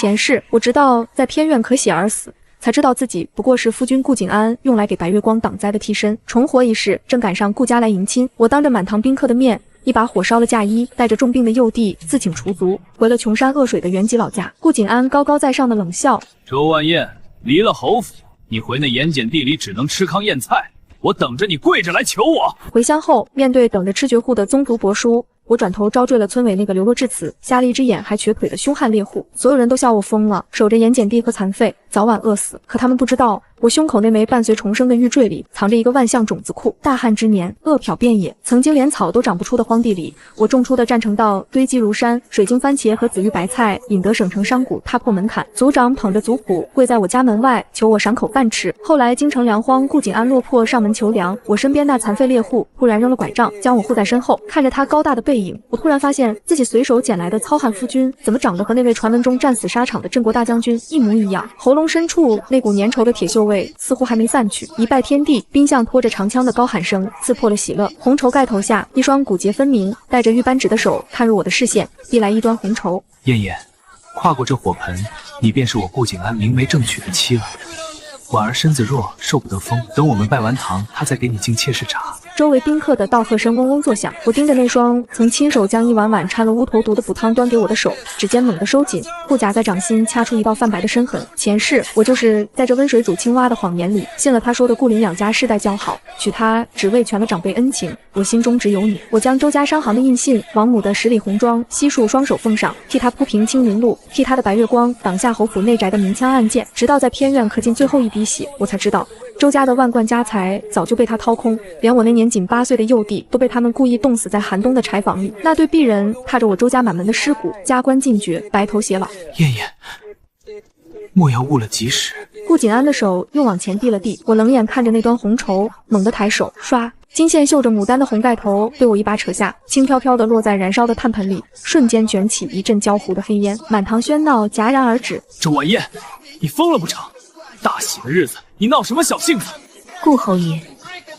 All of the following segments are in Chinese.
前世我直到在偏院可喜而死，才知道自己不过是夫君顾景安用来给白月光挡灾的替身。重活一世，正赶上顾家来迎亲，我当着满堂宾客的面，一把火烧了嫁衣，带着重病的幼弟自请除族，回了穷山恶水的原籍老家。顾景安高高在上的冷笑：周万燕，离了侯府，你回那盐碱地里只能吃糠咽菜，我等着你跪着来求我。回乡后，面对等着吃绝户的宗族伯叔，我转头招赘了村委那个流落至此、瞎了一只眼还瘸腿的凶悍猎户。所有人都笑我疯了，守着盐碱地和残废，早晚饿死。可他们不知道，我胸口那枚伴随重生的玉坠里藏着一个万象种子库。大旱之年，饿殍遍野，曾经连草都长不出的荒地里，我种出的战成道堆积如山，水晶番茄和紫玉白菜引得省城商贾踏破门槛。族长捧着族谱跪在我家门外，求我赏口饭吃。后来京城粮荒，顾景安落魄上门求粮，我身边那残废猎户忽然扔了拐杖，将我护在身后。看着他高大的背影，我突然发现自己随手捡来的糙汉夫君，怎么长得和那位传闻中战死沙场的镇国大将军一模一样。喉咙深处那股粘稠的铁锈味似乎还没散去。一拜天地，冰像拖着长枪的高喊声刺破了喜乐。红绸盖头下，一双骨节分明、带着玉扳指的手探入我的视线，递来一端红绸。燕燕，跨过这火盆，你便是我顾景安明媒正娶的妻了。婉儿身子弱，受不得风，等我们拜完堂，她再给你敬妾室茶。周围宾客的道贺声嗡嗡作响，我盯着那双曾亲手将一碗碗掺了乌头毒的补汤端给我的手，指尖猛地收紧，护甲在掌心掐出一道泛白的深痕。前世我就是在这温水煮青蛙的谎言里信了他说的顾林两家世代交好，娶她只为全了长辈恩情，我心中只有你。我将周家商行的印信、王母的十里红妆悉数双手奉上，替他铺平青云路，替他的白月光挡下侯府内宅的明枪暗箭。直到在偏院刻尽最后一滴血，我才知道周家的万贯家财早就被他掏空，连我那年仅8岁的幼弟都被他们故意冻死在寒冬的柴房里。那对璧人踏着我周家满门的尸骨，加官进爵，白头偕老。燕燕，莫要误了吉时。顾景安的手又往前递了递，我冷眼看着那端红绸，猛地抬手，唰，金线绣着牡丹的红盖头被我一把扯下，轻飘飘地落在燃烧的炭盆里，瞬间卷起一阵焦糊的黑烟，满堂喧闹戛然而止。周婉燕，你疯了不成？大喜的日子，你闹什么小性子？顾侯爷，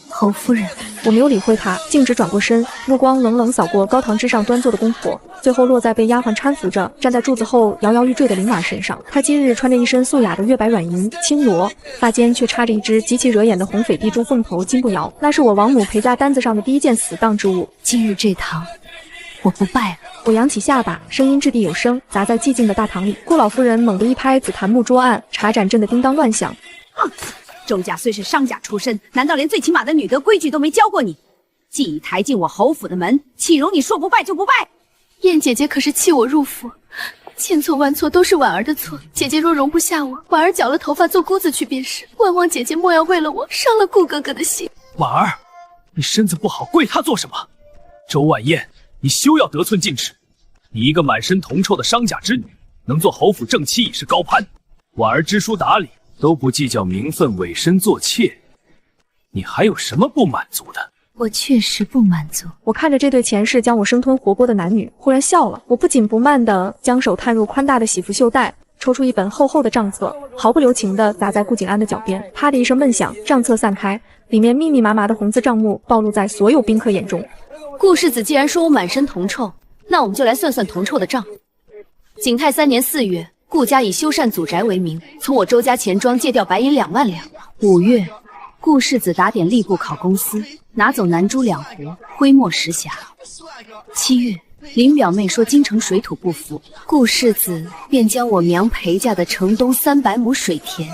侯夫人。我没有理会他，径直转过身，目光冷冷扫过高堂之上端坐的公婆，最后落在被丫鬟搀扶着站在柱子后摇摇欲坠的林婉身上。她今日穿着一身素雅的月白软银青罗，发间却插着一只极其惹眼的红翡碧珠凤头金步摇，那是我王母陪嫁单子上的第一件死当之物。今日这堂我不拜了。我扬起下巴，声音掷地有声，砸在寂静的大堂里。顾老夫人猛地一拍紫檀木桌案，茶盏震得叮当乱响。周家虽是商贾出身，难道连最起码的女德规矩都没教过你？既已抬进我侯府的门，岂容你说不拜就不拜？燕姐姐可是弃我入府，千错万错都是婉儿的错。姐姐若容不下我，婉儿绞了头发做姑子去便是。万望姐姐莫要为了我伤了顾哥哥的心。婉儿，你身子不好，跪他做什么？周婉燕，你休要得寸进尺。你一个满身铜臭的商贾之女，能做侯府正妻已是高攀。婉儿知书达理，都不计较名分，委身做妾，你还有什么不满足的？我确实不满足。我看着这对前世将我生吞活剥的男女，忽然笑了。我不紧不慢地将手探入宽大的喜服袖带，抽出一本厚厚的账册，毫不留情地砸在顾景安的脚边。啪的一声闷响，账册散开，里面密密麻麻的红字账目暴露在所有宾客眼中。顾世子既然说我满身铜臭，那我们就来算算铜臭的账。景泰3年4月，顾家以修缮祖宅为名，从我周家钱庄借调白银2万两。5月，顾世子打点吏部考公司，拿走南珠2壶，徽没石匣。7月，林表妹说京城水土不服，顾世子便将我娘陪嫁的城东300亩水田，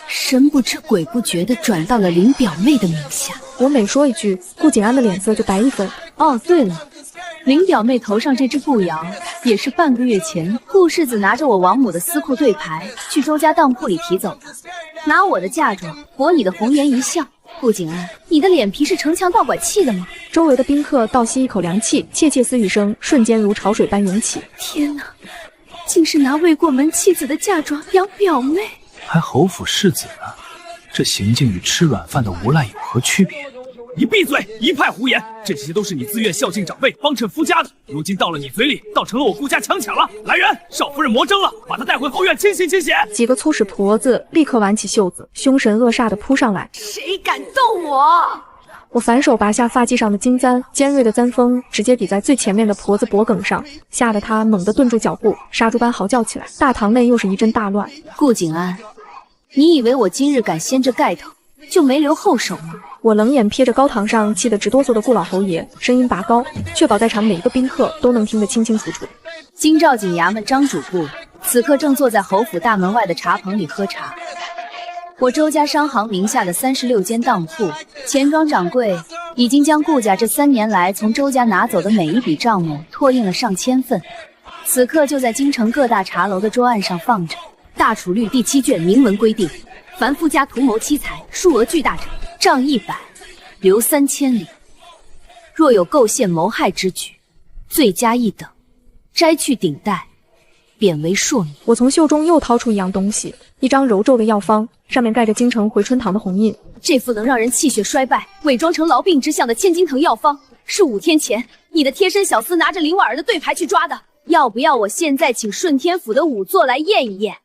神不知鬼不觉地转到了林表妹的名下。我每说一句，顾景安的脸色就白1分。哦，对了，林表妹头上这只步摇，也是半个月前顾世子拿着我王母的私库对牌去周家当铺里提走的，拿我的嫁妆博你的红颜一笑。顾景安，你的脸皮是城墙倒拐砌的吗？周围的宾客倒吸一口凉气，窃窃私语声瞬间如潮水般涌起。天哪，竟是拿未过门妻子的嫁妆养表妹，还侯府世子呢？这行径与吃软饭的无赖有何区别？你闭嘴！一派胡言！这些都是你自愿孝敬长辈、帮衬夫家的，如今到了你嘴里，倒成了我顾家强抢了。来人，少夫人魔怔了，把她带回后院清洗清洗。几个粗使婆子立刻挽起袖子，凶神恶煞地扑上来。谁敢动我？我反手拔下发髻上的金簪，尖锐的簪锋直接抵在最前面的婆子脖颈上，吓得她猛地顿住脚步，杀猪般嚎叫起来。大堂内又是一阵大乱。顾景安，你以为我今日敢掀这盖头就没留后手吗？我冷眼瞥着高堂上气得直哆嗦的顾老侯爷，声音拔高，确保在场每一个宾客都能听得清清楚楚。京兆景衙门张主簿此刻正坐在侯府大门外的茶棚里喝茶。我周家商行名下的36间当铺，钱庄掌柜已经将顾家这3年来从周家拿走的每一笔账目拓印了上千份，此刻就在京城各大茶楼的桌案上放着。大处律第7卷明文规定，凡夫家图谋欺财，数额巨大者，杖100，流3千里；若有构陷谋害之举，罪加1等，摘去顶戴，贬为庶女。我从袖中又掏出一样东西，一张揉皱的药方，上面盖着京城回春堂的红印。这副能让人气血衰败、伪装成痨病之相的千金藤药方，是5天前你的贴身小厮拿着林婉儿的对牌去抓的。要不要我现在请顺天府的仵作来验一验？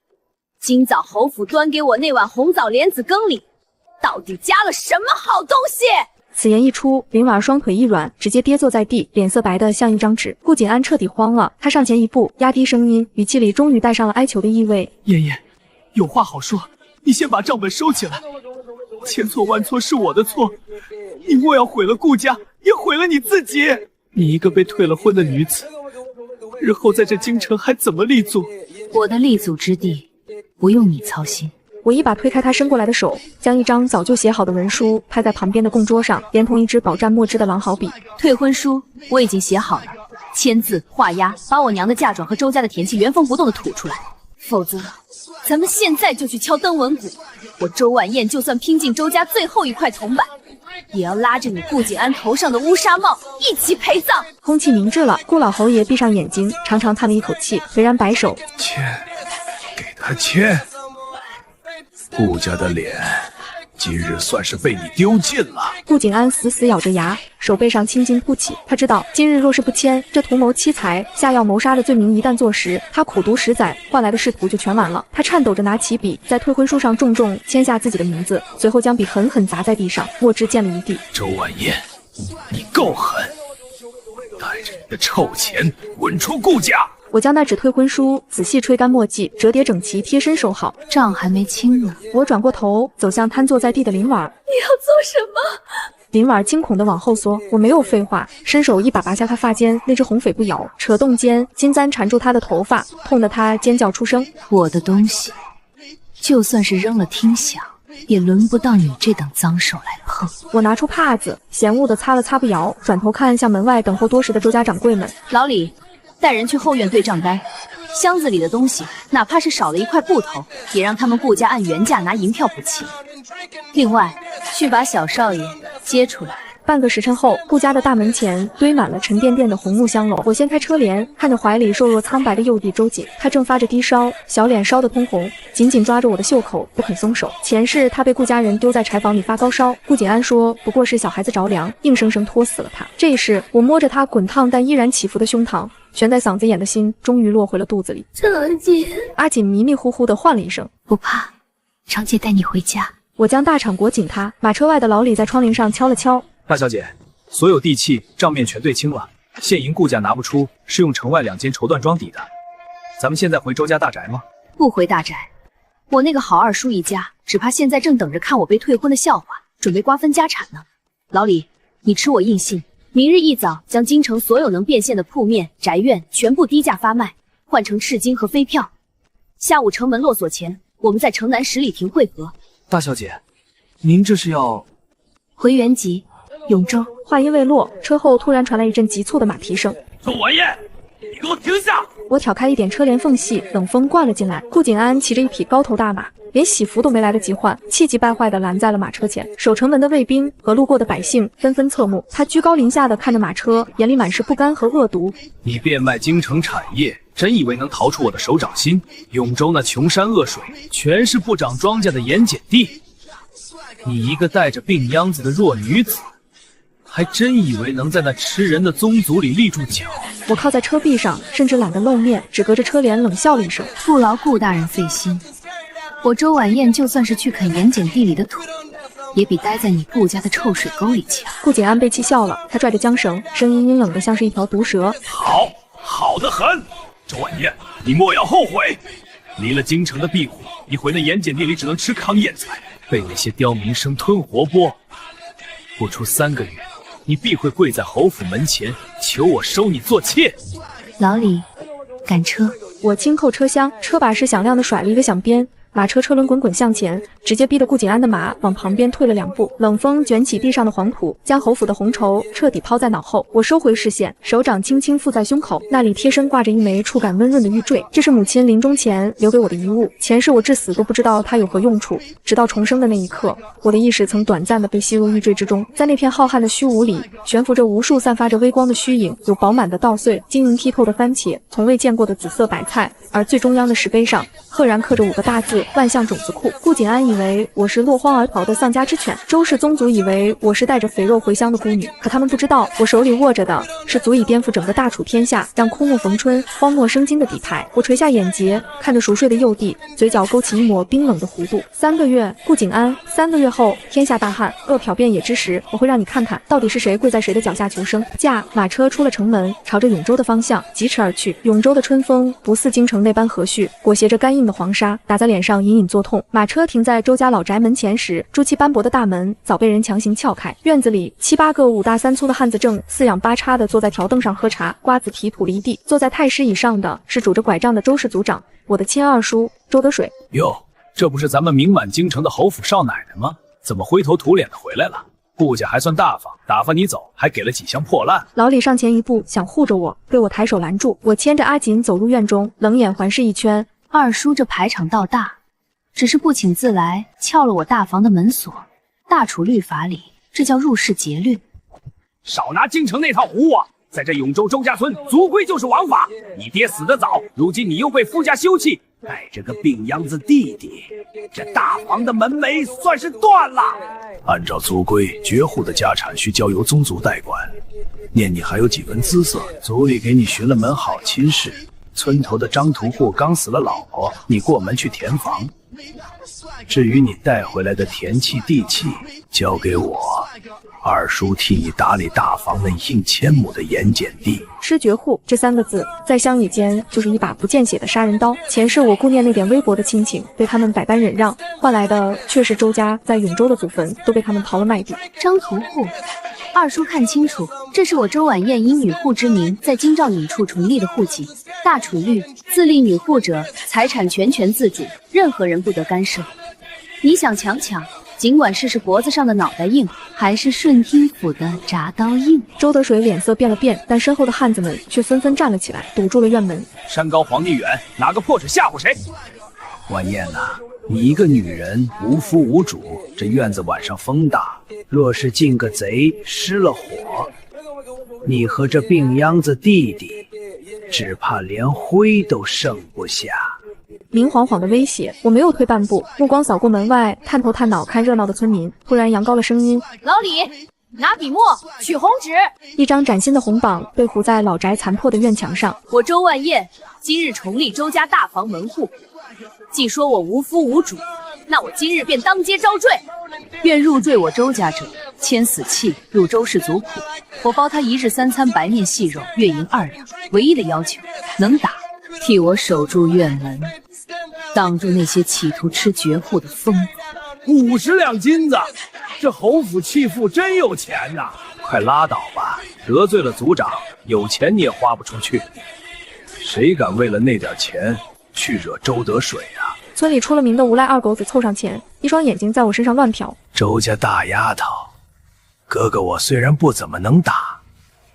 今早侯府端给我那碗红枣莲子羹里，到底加了什么好东西？此言一出，林婉儿双腿一软，直接跌坐在地，脸色白得像一张纸。顾景安彻底慌了，他上前一步，压低声音，语气里终于带上了哀求的意味：燕燕，有话好说，你先把账本收起来。千错万错是我的错，你莫要毁了顾家，也毁了你自己。你一个被退了婚的女子，日后在这京城还怎么立足？我的立足之地，不用你操心。我一把推开他伸过来的手，将一张早就写好的文书拍在旁边的供桌上，连同一支饱蘸墨汁的狼毫笔。退婚书我已经写好了，签字画押，把我娘的嫁妆和周家的田契原封不动的吐出来，否则咱们现在就去敲登文鼓。我周婉燕就算拼尽周家最后一块铜板，也要拉着你顾景安头上的乌纱帽一起陪葬。空气凝滞了，顾老侯爷闭上眼睛，长长叹了一口气，颓然摆手：签，给他签。顾家的脸，今日算是被你丢尽了。顾景安死死咬着牙，手背上青筋扑起。他知道，今日若是不签，这图谋欺财、下药谋杀的罪名一旦坐实，他苦读10载换来的仕途就全完了。他颤抖着拿起笔，在退婚书上重重签下自己的名字，随后将笔狠狠砸在地上，墨汁溅了一地。周婉燕，你够狠！带着你的臭钱滚出顾家！我将那纸退婚书仔细吹干墨迹，折叠整齐，贴身收好。账还没清呢。我转过头，走向瘫坐在地的林婉儿。你要做什么？林婉儿惊恐地往后缩。我没有废话，伸手一把拔下她发间那只红翡布摇，扯动间，金簪缠住她的头发，痛得她尖叫出声。我的东西，就算是扔了听响，也轮不到你这等脏手来碰。我拿出帕子，嫌恶地擦了擦布摇，转头看向门外等候多时的周家掌柜们。老李，带人去后院对账单，箱子里的东西哪怕是少了一块布头，也让他们顾家按原价拿银票补齐。另外，去把小少爷接出来。半个时辰后，顾家的大门前堆满了沉甸甸的红木香篓。我掀开车帘，看着怀里瘦弱苍白的幼弟周瑾，他正发着低烧，小脸烧得通红，紧紧抓着我的袖口不肯松手。前世他被顾家人丢在柴房里发高烧，顾景安说不过是小孩子着凉，硬生生拖死了他。这时我摸着他滚烫但依然起伏的胸膛，悬在嗓子眼的心终于落回了肚子里。长姐，阿锦迷迷糊糊地唤了一声，不怕，长姐带你回家。我将大氅裹紧他。马车外的老李在窗棂上敲了敲。大小姐，所有地契账面全对清了，现银顾家拿不出，是用城外2间绸缎庄抵的。咱们现在回周家大宅吗？不回大宅，我那个好二叔一家只怕现在正等着看我被退婚的笑话，准备瓜分家产呢。老李，你吃我硬信，明日一早将京城所有能变现的铺面、宅院全部低价发卖，换成赤金和飞票。下午城门落锁前，我们在城南10里亭会合。大小姐，您这是要回原籍永州。话音未落，车后突然传来一阵急促的马蹄声。周婉燕，你给我停下！我挑开一点车帘缝隙，冷风灌了进来。顾景安骑着一匹高头大马，连喜服都没来得及换，气急败坏地拦在了马车前。守城门的卫兵和路过的百姓纷纷侧目，他居高临下地看着马车，眼里满是不甘和恶毒。你变卖京城产业，真以为能逃出我的手掌心？永州那穷山恶水，全是不长庄稼的盐碱地。你一个带着病秧子的弱女子，还真以为能在那吃人的宗族里立住脚？我靠在车壁上，甚至懒得露面，只隔着车帘冷笑了一声。不劳顾大人费心，我周婉燕就算是去啃盐碱地里的土，也比待在你顾家的臭水沟里强。顾景安被气笑了，他拽着缰绳，声音阴冷的像是一条毒蛇。好，好得很，周晚宴，你莫要后悔。离了京城的庇护，你回那盐碱地里只能吃糠咽菜，被那些刁民生吞活剥。不出3个月，你必会跪在侯府门前，求我收你做妾。老李，赶车。我轻扣车厢，车把式响亮的甩了一个响鞭，马车车轮滚滚向前，直接逼得顾景安的马往旁边退了2步。冷风卷起地上的黄土，将侯府的红绸彻底抛在脑后。我收回视线，手掌轻轻附在胸口，那里贴身挂着一枚触感温润的玉坠，这是母亲临终前留给我的遗物。前世我至死都不知道它有何用处，直到重生的那一刻，我的意识曾短暂的被吸入玉坠之中。在那片浩瀚的虚无里，悬浮着无数散发着微光的虚影，有饱满的稻穗，晶莹剔透的番茄，从未见过的紫色白菜，而最中央的石碑上赫然刻着5个大字：万象种子库。顾景安以为我是落荒而逃的丧家之犬，周氏宗族以为我是带着肥肉回乡的孤女，可他们不知道，我手里握着的是足以颠覆整个大楚天下，让枯木逢春，荒漠生金的底牌。我垂下眼睫，看着熟睡的幼帝，嘴角勾起一抹冰冷的弧度。3个月，顾景安，3个月后，天下大旱，饿殍遍野之时，我会让你看看，到底是谁跪在谁的脚下求生。驾马车出了城门，朝着永州的方向疾驰而去。永州的春风不似京城那般和煦，裹挟着干硬的黄沙，打在脸上隐隐作痛。马车停在周家老宅门前时，朱漆斑驳的大门早被人强行撬开。院子里7、8个5大3粗的汉子正四仰八叉地坐在条凳上喝茶，瓜子提吐了一地。坐在太师椅上的是拄着拐杖的周氏族长，我的亲二叔周德水。哟，这不是咱们名满京城的侯府少奶奶吗？怎么灰头土脸的回来了？顾家还算大方，打发你走，还给了几箱破烂。老李上前一步，想护着我，被我抬手拦住。我牵着阿锦走入院中，冷眼环视一圈。二叔这排场倒大，只是不请自来，撬了我大房的门锁。大楚律法里，这叫入室劫掠。少拿京城那套唬我！在这永州周家村，族规就是王法。你爹死得早，如今你又被夫家休弃，带着个病秧子弟弟，这大房的门楣算是断了。按照族规，绝户的家产需交由宗族代管。念你还有几分姿色，族里给你寻了门好亲事。村头的张屠户刚死了老婆，你过门去填房。至于你带回来的田契地契，交给我，二叔替你打理大房那1000亩的盐碱地。吃绝户这3个字，在乡野间就是一把不见血的杀人刀。前世我顾念那点微薄的亲情，对他们百般忍让，换来的却是周家在永州的祖坟都被他们刨了卖地。张屠户，二叔看清楚，这是我周晚宴以女户之名在京兆尹处重立的户籍。大楚律自立女户者，财产全权自主，任何人不得干涉。你想强抢，尽管试试脖子上的脑袋硬，还是顺天府的铡刀硬。周德水脸色变了变，但身后的汉子们却纷纷站了起来，堵住了院门。山高皇帝远，拿个破纸吓唬谁？晚宴呐，你一个女人无夫无主，这院子晚上风大，若是进个贼失了火，你和这病秧子弟弟只怕连灰都剩不下。明晃晃的威胁，我没有退半步，目光扫过门外探头探脑看热闹的村民，突然扬高了声音：老李，拿笔墨，取红纸。一张崭新的红榜被糊在老宅残破的院墙上。我周万燕今日重立周家大房门户，既说我无夫无主，那我今日便当街招赘。愿入赘我周家者，签死契入周氏族谱，我包他1日3餐白面细肉，月银2两。唯一的要求，能打，替我守住院门，挡住那些企图吃绝户的疯子。50两金子，这侯府弃妇真有钱呐！快拉倒吧，得罪了族长，有钱你也花不出去。谁敢为了那点钱去惹周德水啊？村里出了名的无赖二狗子凑上前，一双眼睛在我身上乱瞟。周家大丫头，哥哥我虽然不怎么能打，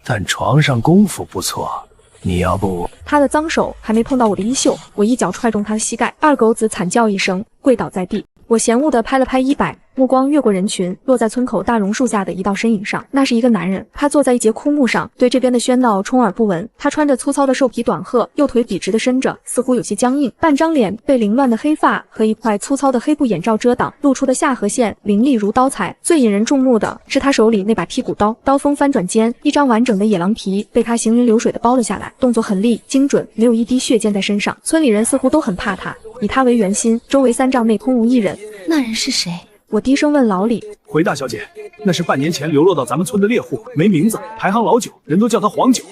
但床上功夫不错，你要不……他的脏手还没碰到我的衣袖，我一脚踹中他的膝盖，二狗子惨叫一声，跪倒在地。我嫌恶地拍了拍衣摆，目光越过人群，落在村口大榕树下的一道身影上。那是一个男人，他坐在一节枯木上，对这边的喧闹充耳不闻。他穿着粗糙的兽皮短褐，右腿笔直地伸着，似乎有些僵硬，半张脸被凌乱的黑发和一块粗糙的黑布眼罩遮挡，露出的下颌线凌厉如刀裁。最引人注目的是他手里那把剔骨刀，刀锋翻转间，一张完整的野狼皮被他行云流水地剥了下来，动作很利精准，没有一滴血溅在身上。村里人似乎都很怕他，以他为圆心，周围3丈内空无一人。那人是谁？我低声问老李：回大小姐，那是半年前流落到咱们村的猎户，没名字，排行老九，人都叫他黄九。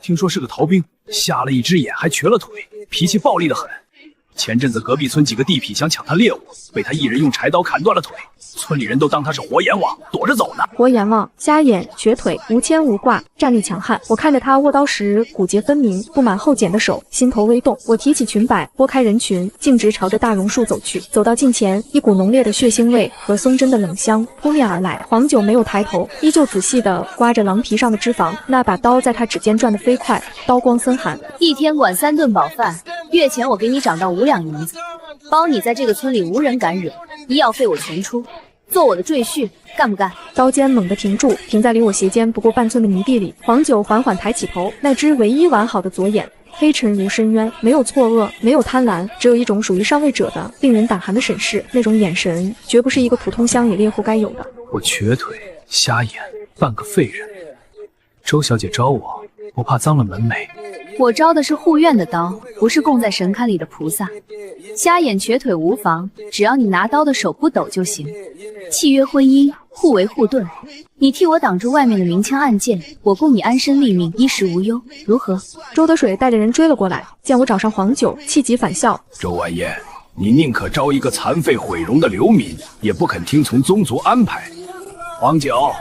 听说是个逃兵，瞎了一只眼，还瘸了腿，脾气暴戾得很。前阵子隔壁村几个地痞想抢他猎物，被他一人用柴刀砍断了腿，村里人都当他是活阎王，躲着走呢。活阎王，瞎眼瘸腿，无牵无挂，战力强悍。我看着他握刀时骨节分明、布满后茧的手，心头微动。我提起裙摆，拨开人群，径直朝着大榕树走去。走到近前，一股浓烈的血腥味和松针的冷香扑面而来。黄九没有抬头，依旧仔细地刮着狼皮上的脂肪，那把刀在他指尖转得飞快，刀光森寒。一天管3顿饱饭，月前我给你涨到5两银子，包你在这个村里无人敢惹，医药费我全出，做我的赘婿，干不干？刀尖猛地停住，停在离我斜肩不过半寸的泥地里。黄九缓缓抬起头，那只唯一完好的左眼黑沉如深渊，没有错愕，没有贪婪，只有一种属于上位者的令人胆寒的审视。那种眼神绝不是一个普通乡野猎户该有的。我瘸腿瞎眼，半个废人。周小姐招我，不怕脏了门楣。我招的是护院的刀，不是供在神龛里的菩萨。瞎眼瘸腿无妨，只要你拿刀的手不抖就行。契约婚姻，互为护盾，你替我挡住外面的明枪暗箭，我供你安身立命，衣食无忧，如何？周德水带着人追了过来，见我找上黄九，气急反笑：周万燕，你宁可招一个残废毁容的流民，也不肯听从宗族安排。黄九，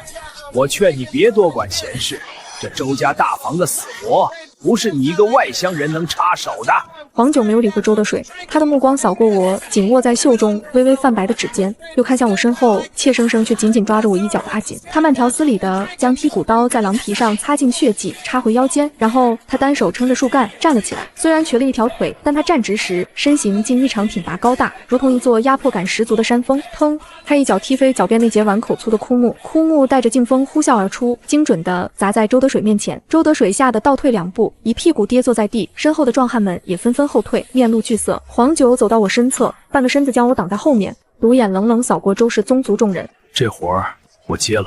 我劝你别多管闲事，这周家大房的死活不是你一个外乡人能插手的。黄九没有理会周德水，他的目光扫过我紧握在袖中微微泛白的指尖，又看向我身后怯生生却紧紧抓着我衣角的阿锦。他慢条斯理地将剔骨刀在狼皮上擦净血迹，插回腰间，然后他单手撑着树干站了起来。虽然瘸了一条腿，但他站直时身形竟异常挺拔高大，如同一座压迫感十足的山峰。砰！他一脚踢飞脚边那截碗口粗的枯木，枯木带着劲风呼啸而出，精准地砸在周德水面前。周德水吓得倒退2步，一屁股跌坐在地，身后的壮汉们也纷纷后退，面露惧色。黄九走到我身侧，半个身子将我挡在后面，独眼冷冷扫过周氏宗族众人。这活儿我接了，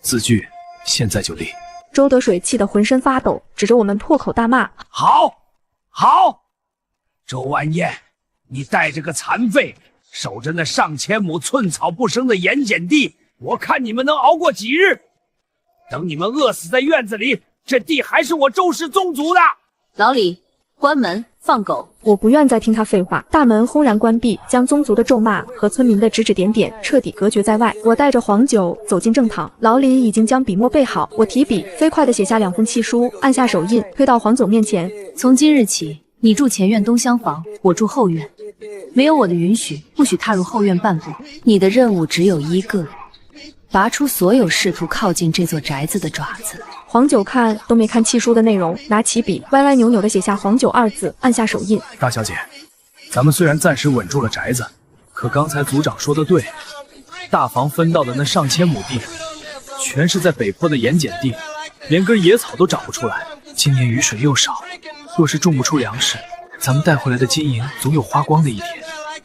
字据现在就立。周德水气得浑身发抖，指着我们破口大骂：好，好！周万燕，你带着个残废，守着那上千亩寸草不生的盐碱地，我看你们能熬过几日？等你们饿死在院子里，这地还是我周氏宗族的。老李，关门放狗！我不愿再听他废话，大门轰然关闭，将宗族的咒骂和村民的指指点点彻底隔绝在外。我带着黄九走进正堂，老李已经将笔墨备好，我提笔飞快地写下2封契书，按下手印，推到黄九面前。从今日起，你住前院东厢房，我住后院，没有我的允许，不许踏入后院半步。你的任务只有一个，拔出所有试图靠近这座宅子的爪子。黄九看都没看契书的内容，拿起笔歪歪扭扭地写下黄九2字，按下手印。大小姐，咱们虽然暂时稳住了宅子，可刚才族长说的对，大房分到的那上千亩地，全是在北坡的盐碱地，连根野草都长不出来。今年雨水又少，若是种不出粮食，咱们带回来的金银总有花光的一天。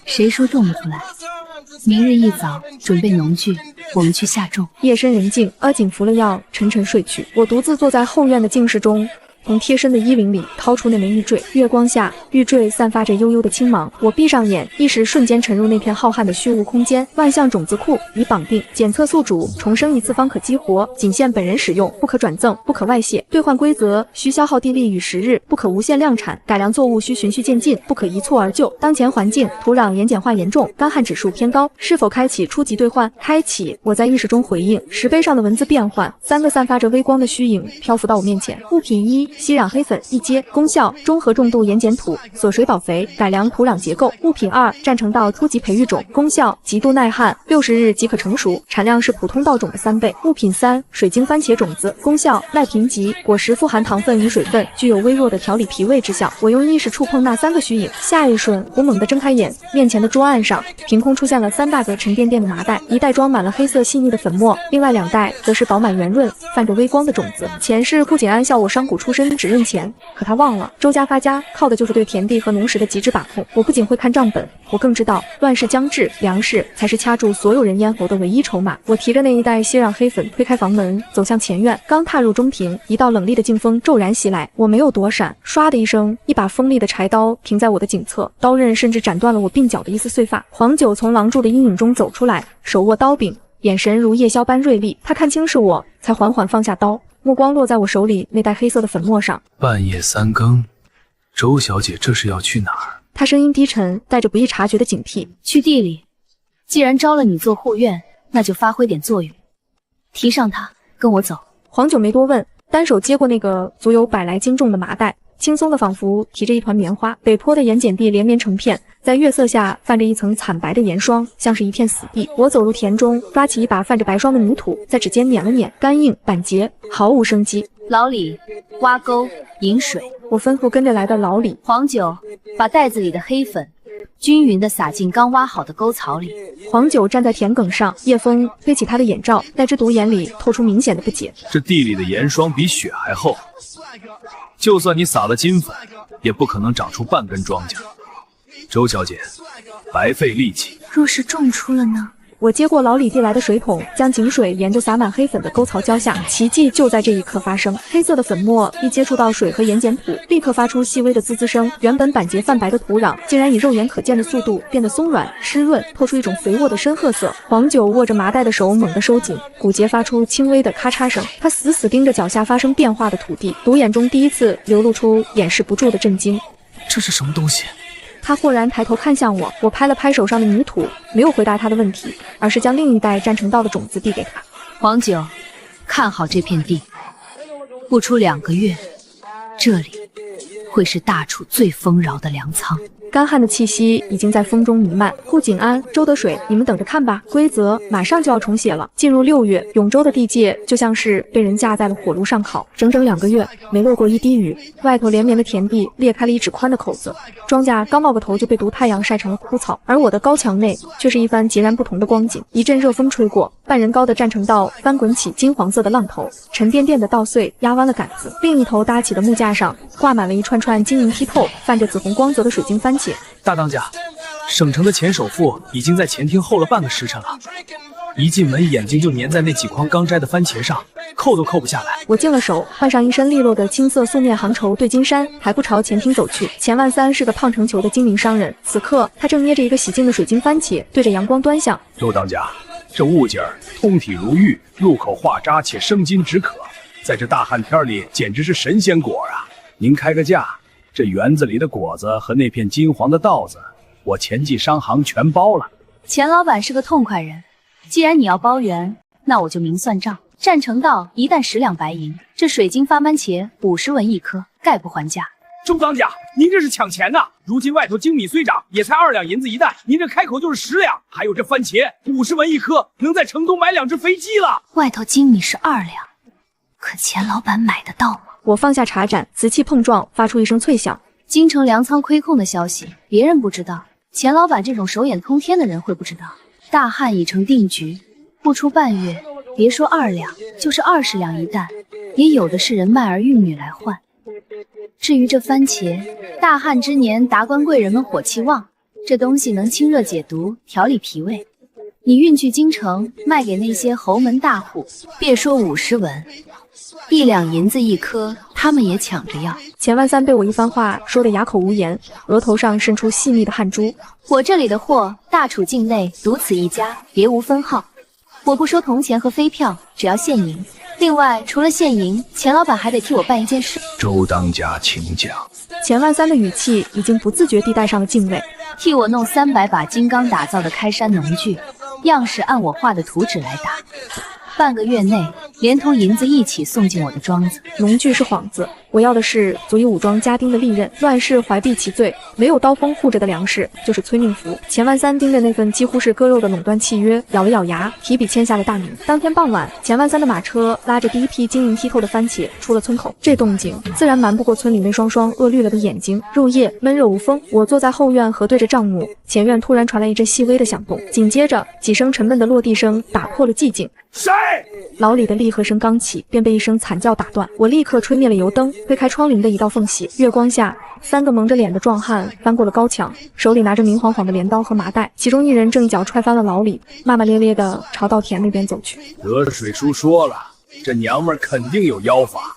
谁说种不出来？明日一早准备农具，我们去下种。夜深人静，阿锦服了药，沉沉睡去。我独自坐在后院的静室中，从贴身的衣领里掏出那枚玉坠。月光下，玉坠散发着幽幽的青芒。我闭上眼，意识瞬间沉入那片浩瀚的虚无空间。万象种子库已绑定，检测宿主重生1次方可激活，仅限本人使用，不可转赠，不可外泄。兑换规则：需消耗地力与时日，不可无限量产。改良作物需循序渐进，不可一蹴而就。当前环境：土壤盐碱化严重，干旱指数偏高。是否开启初级兑换？开启。我在意识中回应。石碑上的文字变换，3个散发着微光的虚影漂浮到我面前。物品1：吸染黑粉1阶，功效：中和重度盐碱土，锁水保肥，改良土壤结构。物品2：战成稻初级培育种，功效：极度耐旱，60日即可成熟，产量是普通稻种的3倍。物品3：水晶番茄种子，功效：耐贫瘠，果实富含糖分与水分，具有微弱的调理脾胃之效。我用意识触碰那3个虚影，下一瞬，我猛地睁开眼，面前的桌案上凭空出现了3大个沉甸甸的麻袋，一袋装满了黑色细腻的粉末，另外2袋则是饱满圆润、泛着微光的种子。前世顾景安笑我商贾出身心只认钱，可他忘了周家发家靠的就是对田地和农时的极致把控。我不仅会看账本，我更知道乱世将至，粮食才是掐住所有人咽喉的唯一筹码。我提着那一袋歇壤黑粉，推开房门，走向前院。刚踏入中庭，一道冷冽的劲风骤然袭来，我没有躲闪，唰的一声，一把锋利的柴刀停在我的颈侧，刀刃甚至斩断了我鬓角的一丝碎发。黄九从廊柱的阴影中走出来，手握刀柄，眼神如夜宵般锐利。他看清是我，才缓缓放下刀，目光落在我手里那袋黑色的粉末上。半夜3更，周小姐这是要去哪儿？他声音低沉，带着不易察觉的警惕。去地里，既然招了你做护院，那就发挥点作用。提上他，跟我走。黄九没多问，单手接过那个足有100来斤重的麻袋，轻松的仿佛提着一团棉花。北坡的盐碱地连绵成片，在月色下泛着一层惨白的盐霜，像是一片死地。我走入田中，抓起一把泛着白霜的泥土，在指尖碾了碾，干硬板结，毫无生机。老李，挖沟引水。我吩咐跟着来的老李。黄九，把袋子里的黑粉均匀地撒进刚挖好的沟槽里。黄九站在田埂上，夜风飞起他的眼罩，那只独眼里透出明显的不解。这地里的盐霜比雪还厚，就算你撒了金粉，也不可能长出半根庄稼。周小姐，白费力气。若是种出了呢？我接过老李递来的水桶，将井水沿着洒满黑粉的沟槽浇下。奇迹就在这一刻发生，黑色的粉末一接触到水和盐碱土，立刻发出细微的滋滋声。原本板结泛白的土壤，竟然以肉眼可见的速度变得松软湿润，透出一种肥沃的深褐色。黄九握着麻袋的手猛地收紧，骨节发出轻微的咔嚓声。他死死盯着脚下发生变化的土地，独眼中第一次流露出掩饰不住的震惊。这是什么东西？他豁然抬头看向我，我拍了拍手上的泥土，没有回答他的问题，而是将另一袋战成道的种子递给他。黄九，看好这片地，不出2个月，这里会是大楚最丰饶的粮仓。干旱的气息已经在风中弥漫。顾景安、周德水，你们等着看吧，规则马上就要重写了。进入6月，永州的地界就像是被人架在了火炉上烤，整整2个月没落过一滴雨。外头连绵的田地裂开了1指宽的口子，庄稼刚冒个头就被毒太阳晒成了枯草，而我的高墙内却是一番截然不同的光景。一阵热风吹过，半人高的战成道翻滚起金黄色的浪头，沉甸甸的稻穗压弯了杆子，另一头搭起的木架上挂满了一串串晶莹剔透、泛着紫红光泽的水晶番茄。大当家，省城的前首富已经在前厅候了半个时辰了，一进门眼睛就粘在那几筐刚摘的番茄上，扣都扣不下来。我净了手，换上一身利落的青色素面行绸对金衫，还不朝前厅走去。钱万三是个胖成球的精明商人，此刻他正捏着一个洗净的水晶番茄，对着阳光端详。周当家，这物件通体如玉，入口化渣且生津止渴，在这大旱天里简直是神仙果啊！您开个价，这园子里的果子和那片金黄的稻子，我钱记商行全包了。钱老板是个痛快人，既然你要包圆，那我就明算账。战成道一担10两白银，这水晶发番茄50文一颗，概不还价。周当家，您这是抢钱呐！如今外头精米虽涨，也才2两银子一担，您这开口就是10两。还有这番茄50文一颗，能在城东买2只肥鸡了。外头精米是2两，可钱老板买得到吗？我放下茶盏，瓷器碰撞，发出一声脆响。京城粮仓亏空的消息，别人不知道，钱老板这种手眼通天的人会不知道。大旱已成定局，不出半月，别说2两，就是20两一担，也有的是人卖儿育女来换。至于这番茄，大旱之年，达官贵人们火气旺，这东西能清热解毒，调理脾胃。你运去京城，卖给那些侯门大户，别说50文，1两银子一颗，他们也抢着要。钱万三被我一番话说得哑口无言，额头上渗出细密的汗珠。我这里的货，大楚境内独此一家，别无分号。我不收铜钱和飞票，只要现银。另外，除了现银，钱老板还得替我办一件事。周当家，请讲。钱万三的语气已经不自觉地带上了敬畏。替我弄300把金刚打造的开山农具，样式按我画的图纸来打。半个月内，连同银子一起送进我的庄子。农具是幌子，我要的是足以武装家丁的利刃。乱世怀璧其罪，没有刀锋护着的粮食就是催命符。钱万三盯着那份几乎是割肉的垄断契约，咬了咬牙，提笔签下了大名。当天傍晚，钱万三的马车拉着第一批晶莹剔透的番茄出了村口。这动静自然瞒不过村里那双双饿绿了的眼睛。入夜，闷热无风，我坐在后院核对着账目。前院突然传来一阵细微的响动，紧接着几声沉闷的落地声打破了寂静。谁？牢里的厉喝声刚起，便被一声惨叫打断。我立刻吹灭了油灯，推开窗棂的一道缝隙，月光下，3个蒙着脸的壮汉翻过了高墙，手里拿着明晃晃的镰刀和麻袋，其中一人正一脚踹翻了牢里，骂骂咧咧地朝稻田那边走去。得水叔说了，这娘们儿肯定有妖法，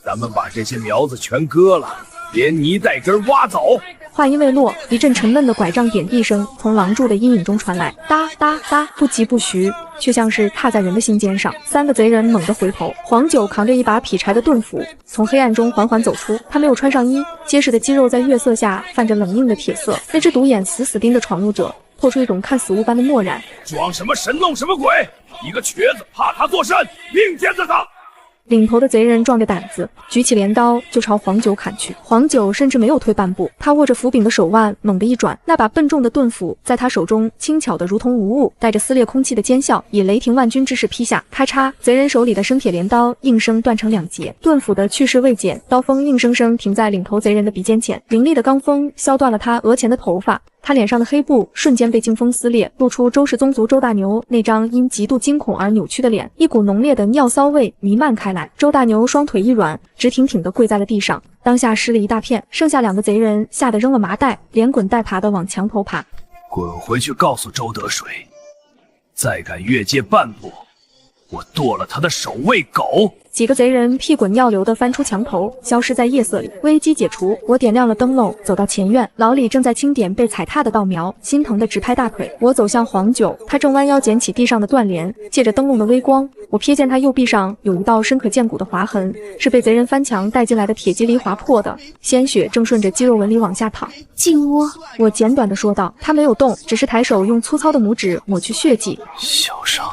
咱们把这些苗子全割了，连泥带根挖走。话音未落，一阵沉闷的拐杖点地声从廊柱的阴影中传来，哒哒哒，不疾不徐，却像是踏在人的心尖上。3个贼人猛地回头，黄九扛着一把劈柴的盾斧，从黑暗中缓缓走出。他没有穿上衣，结实的肌肉在月色下泛着冷硬的铁色。那只独眼死死盯着闯入者，透出一种看死物般的漠然。装什么神弄什么鬼！一个瘸子怕他作甚，命尖子他！领头的贼人壮着胆子，举起镰刀就朝黄九砍去。黄九甚至没有退半步，他握着斧柄的手腕猛地一转，那把笨重的盾斧在他手中轻巧的如同无物，带着撕裂空气的尖啸，以雷霆万钧之势劈下。咔嚓，贼人手里的生铁镰刀应声断成2截，盾斧的去势未减，刀锋硬生生停在领头贼人的鼻尖前，凌厉的罡风削断了他额前的头发。他脸上的黑布瞬间被劲风撕裂，露出周氏宗族周大牛那张因极度惊恐而扭曲的脸，一股浓烈的尿骚味弥漫开来。周大牛双腿一软，直挺挺地跪在了地上，当下湿了一大片。剩下2个贼人吓得扔了麻袋，连滚带爬地往墙头爬。滚回去告诉周得水，再敢越界半步，我剁了他的手喂狗！几个贼人屁滚尿流地翻出墙头，消失在夜色里。危机解除，我点亮了灯笼，走到前院，牢里正在清点被踩踏的稻苗，心疼地直拍大腿。我走向黄九，他正弯腰捡起地上的断镰，借着灯笼的微光，我瞥见他右臂上有一道深可见骨的划痕，是被贼人翻墙带进来的铁蒺藜划破的，鲜血正顺着肌肉纹理往下淌。进窝，我简短地说道。他没有动，只是抬手用粗糙的拇指抹去血迹。小伤。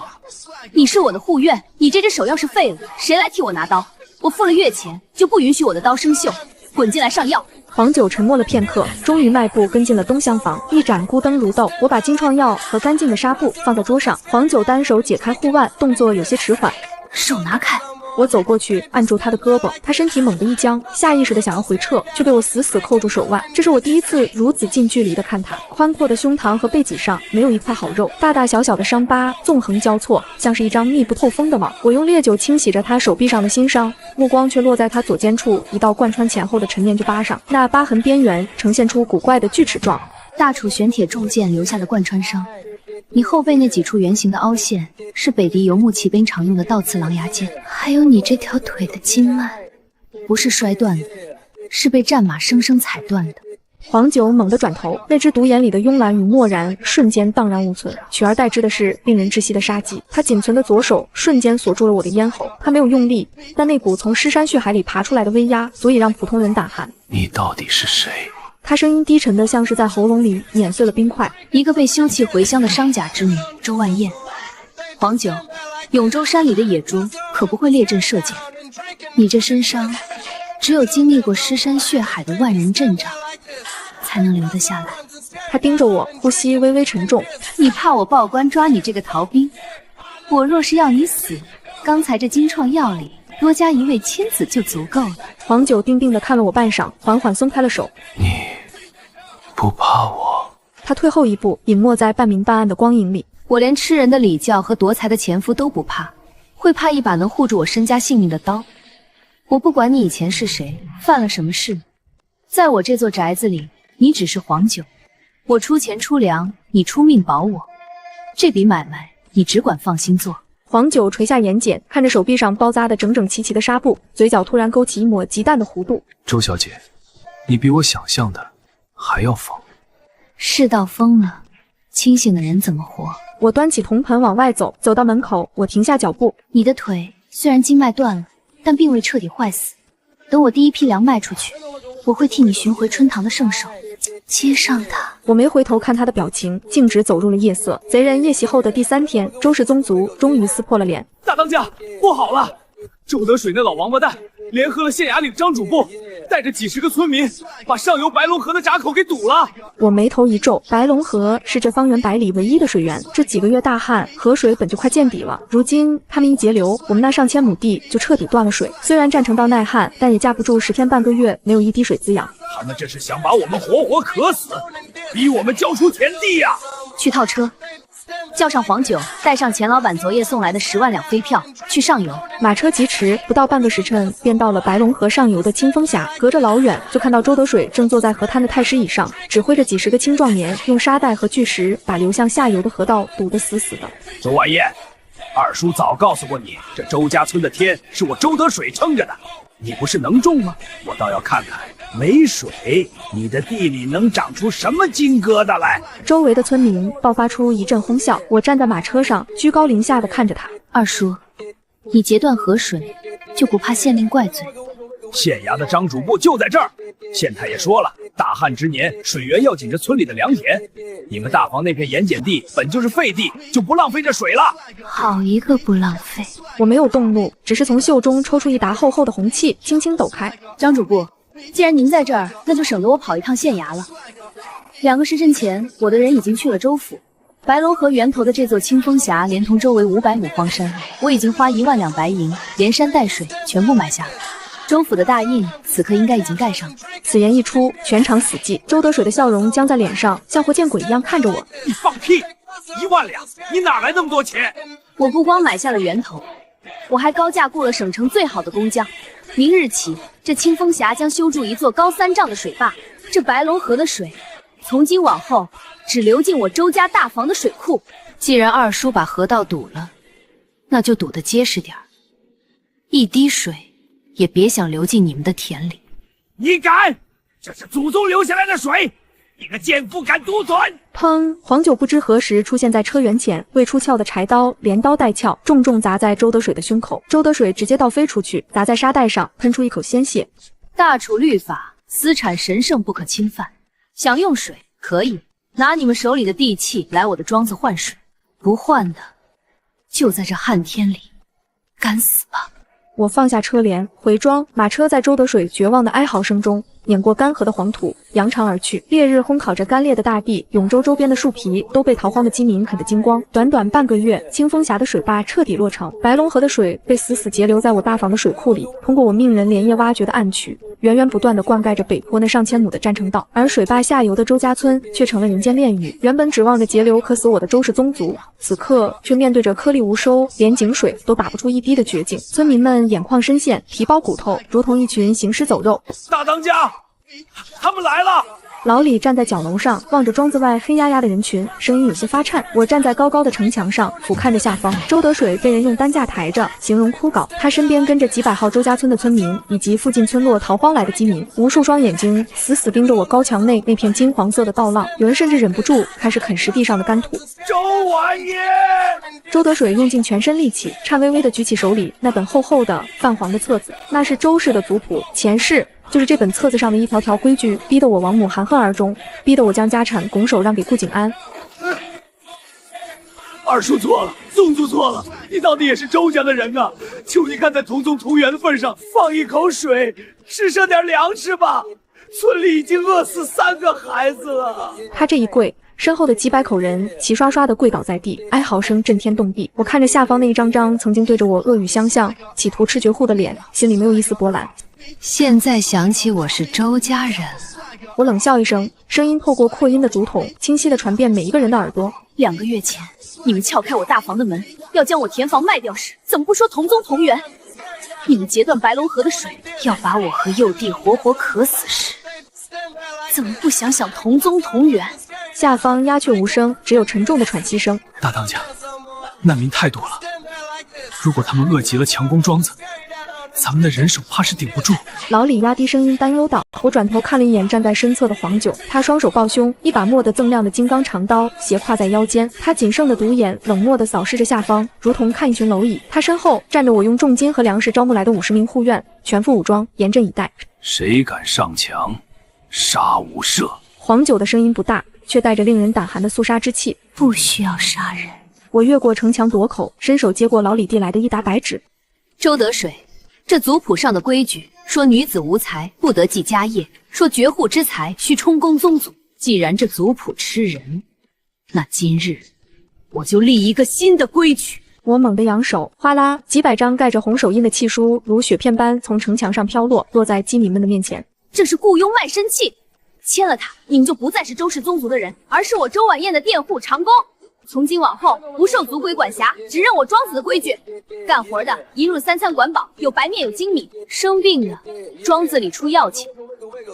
你是我的护院，你这只手要是废了，谁来替我拿刀？我付了月钱，就不允许我的刀生锈。滚进来上药。黄九沉默了片刻，终于迈步跟进了东厢房。一盏孤灯如豆，我把金创药和干净的纱布放在桌上。黄九单手解开护腕，动作有些迟缓。手拿开。我走过去，按住他的胳膊，他身体猛地一僵，下意识的想要回撤，却被我死死扣住手腕。这是我第一次如此近距离的看他，宽阔的胸膛和背脊上没有一块好肉，大大小小的伤疤纵横交错，像是一张密不透风的网。我用烈酒清洗着他手臂上的新伤，目光却落在他左肩处一道贯穿前后的陈年旧疤上，那疤痕边缘呈现出古怪的锯齿状。大楚玄铁重剑留下的贯穿伤，你后背那几处圆形的凹陷是北狄游牧骑兵常用的倒刺狼牙剑，还有你这条腿的筋脉，不是摔断的，是被战马生生踩断的。黄九猛地转头，那只独眼里的慵懒与漠然瞬间荡然无存，取而代之的是令人窒息的杀机。他仅存的左手瞬间锁住了我的咽喉，他没有用力，但那股从尸山血海里爬出来的威压，足以让普通人胆寒。你到底是谁？他声音低沉的像是在喉咙里碾碎了冰块。一个被休弃回乡的商贾之女周万燕。黄九，永州山里的野猪可不会列阵射箭，你这身伤，只有经历过尸山血海的万人阵仗，才能留得下来。他盯着我，呼吸微微沉重。你怕我报官抓你这个逃兵？我若是要你死，刚才这金创药里多加一味亲子就足够了。黄九定定地看了我半晌，缓缓松开了手。你不怕我？他退后一步，隐没在半明半暗的光影里。我连吃人的礼教和夺财的前夫都不怕，会怕一把能护住我身家性命的刀？我不管你以前是谁，犯了什么事，在我这座宅子里，你只是黄九。我出钱出粮，你出命保我，这笔买卖你只管放心做。黄九垂下眼睑，看着手臂上包扎的整整齐齐的纱布，嘴角突然勾起一抹极淡的弧度。周小姐，你比我想象的还要疯。世道疯了，清醒的人怎么活？我端起铜盆往外走，走到门口，我停下脚步。你的腿虽然筋脉断了，但并未彻底坏死。等我第一批粮卖出去，我会替你寻回春堂的圣手，接上他。我没回头看他的表情，径直走入了夜色。贼人夜袭后的第3天，周氏宗族终于撕破了脸。大当家，不好了！周得水那老王八蛋联合了县衙里的张主簿，带着几10个村民，把上游白龙河的闸口给堵了。我眉头一皱，白龙河是这方圆100里唯一的水源，这几个月大旱，河水本就快见底了，如今他们一截流，我们那上千亩地就彻底断了水。虽然占城道耐旱，但也架不住10天半个月没有一滴水滋养。他们这是想把我们活活渴死，逼我们交出田地呀！去套车。叫上黄九，带上钱老板昨夜送来的10万两飞票，去上游。马车疾驰，不到半个时辰，便到了白龙河上游的清风峡。隔着老远，就看到周德水正坐在河滩的太师椅上，指挥着几十个青壮年，用沙袋和巨石把流向下游的河道堵得死死的。周晚宴，二叔早告诉过你，这周家村的天是我周德水撑着的，你不是能种吗？我倒要看看，没水，你的地里能长出什么金疙瘩来？周围的村民爆发出一阵哄笑。我站在马车上，居高临下的看着他。二叔，你截断河水，就不怕县令怪罪？县衙的张主簿就在这儿。县太爷说了，大旱之年，水源要紧着村里的良田。你们大房那片盐碱地本就是废地，就不浪费这水了。好一个不浪费！我没有动怒，只是从袖中抽出一沓厚厚的红气，轻轻抖开。张主簿，既然您在这儿，那就省得我跑一趟县衙了。2个时辰前，我的人已经去了州府。白龙河源头的这座清风峡，连同周围500亩荒山，我已经花1万两白银，连山带水全部买下了。州府的大印此刻应该已经盖上了。此言一出，全场死寂。周德水的笑容僵在脸上，像活见鬼一样看着我。你放屁！1万两，你哪来那么多钱？我不光买下了源头，我还高价雇了省城最好的工匠。明日起，这清风峡将修筑一座高3丈的水坝，这白龙河的水，从今往后只流进我周家大房的水库。既然二叔把河道堵了，那就堵得结实点儿，一滴水也别想流进你们的田里。你敢？这是祖宗留下来的水，你个贱妇敢独吞！砰！黄九不知何时出现在车辕前，未出鞘的柴刀连刀带鞘，重重砸在周德水的胸口。周德水直接倒飞出去，砸在沙袋上，喷出一口鲜血。大楚律法，私产神圣不可侵犯。想用水可以拿你们手里的地契来我的庄子换水，不换的就在这旱天里干死吧。我放下车帘，回庄。马车在周德水绝望的哀嚎声中碾过干涸的黄土，扬长而去。烈日烘烤着干裂的大地，永州周边的树皮都被逃荒的饥民啃得精光。短短半个月，清风峡的水坝彻底落成，白龙河的水被死死截留在我大房的水库里，通过我命人连夜挖掘的暗渠，源源不断地灌溉着北坡那上千亩的占城道。而水坝下游的周家村却成了人间炼狱，原本指望着截流可死我的周氏宗族，此刻却面对着颗粒无收，连井水都打不出一滴的绝境。村民们眼眶深陷，皮包骨头，如同一群行尸走肉。大当家，他们来了！老李站在角楼上，望着庄子外黑压压的人群，声音有些发颤。我站在高高的城墙上，俯瞰着下方。周德水被人用担架抬着，形容枯槁。他身边跟着几百号周家村的村民，以及附近村落逃荒来的饥民。无数双眼睛死死盯着我高墙内那片金黄色的道浪，有人甚至忍不住开始啃食地上的干土。周晚宴！周德水用尽全身力气，颤巍巍地举起手里那本厚厚的泛黄的册子，那是周氏的族谱前世。就是这本册子上的一条条规矩，逼得我王母含恨而终，逼得我将家产拱手让给顾景安。二叔错了，宗族错了，你到底也是周家的人啊！求你看在同宗同源的份上，放一口水，施舍点粮食吧！村里已经饿死3个孩子了。他这一跪，身后的几百口人齐刷刷地跪倒在地，哀嚎声震天动地。我看着下方那一张张曾经对着我恶语相向、企图吃绝户的脸，心里没有一丝波澜。现在想起我是周家人了。我冷笑一声，声音透过扩音的竹筒，清晰地传遍每一个人的耳朵。2个月前，你们撬开我大房的门，要将我田房卖掉时，怎么不说同宗同源？你们截断白龙河的水，要把我和幼弟活活渴死时，怎么不想想同宗同源？下方鸦雀无声，只有沉重的喘息声。大当家，难民太多了，如果他们饿极了强攻庄子，咱们的人手怕是顶不住。老李压低声音担忧道。我转头看了一眼站在身侧的黄九，他双手抱胸，一把蓦地锃亮的金刚长刀斜挎在腰间，他仅剩的独眼冷漠地扫视着下方，如同看一群蝼蚁。他身后站着我用重金和粮食招募来的50名护院，全副武装，严阵以待。谁敢上墙，杀无赦！黄九的声音不大，却带着令人胆寒的肃杀之气。不需要杀人。我越过城墙夺口，伸手接过老李递来的一沓白纸。周德水，这族谱上的规矩说，女子无才不得继家业，说绝户之财需充公宗族。既然这族谱吃人，那今日我就立一个新的规矩。我猛地扬手，哗啦，几百张盖着红手印的契书如雪片般从城墙上飘落，落在饥民们的面前。这是雇佣卖身契，签了它，你们就不再是周氏宗族的人，而是我周晚宴的佃户长工。从今往后不受族规管辖，只认我庄子的规矩。干活的一入3餐管饱，有白面有精米；生病的庄子里出药钱。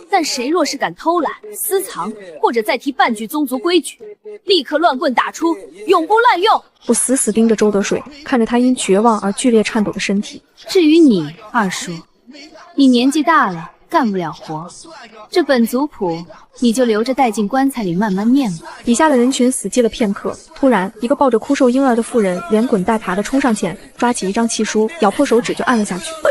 但谁若是敢偷懒、私藏，或者再提半句宗族规矩，立刻乱棍打出，永不滥用。我死死盯着周德水，看着他因绝望而剧烈颤抖的身体。至于你，二叔，你年纪大了，干不了活，这本族谱你就留着带进棺材里慢慢念吧。底下的人群死寂了片刻，突然，一个抱着枯瘦婴儿的妇人连滚带爬地冲上前，抓起一张契书，咬破手指就按了下去。我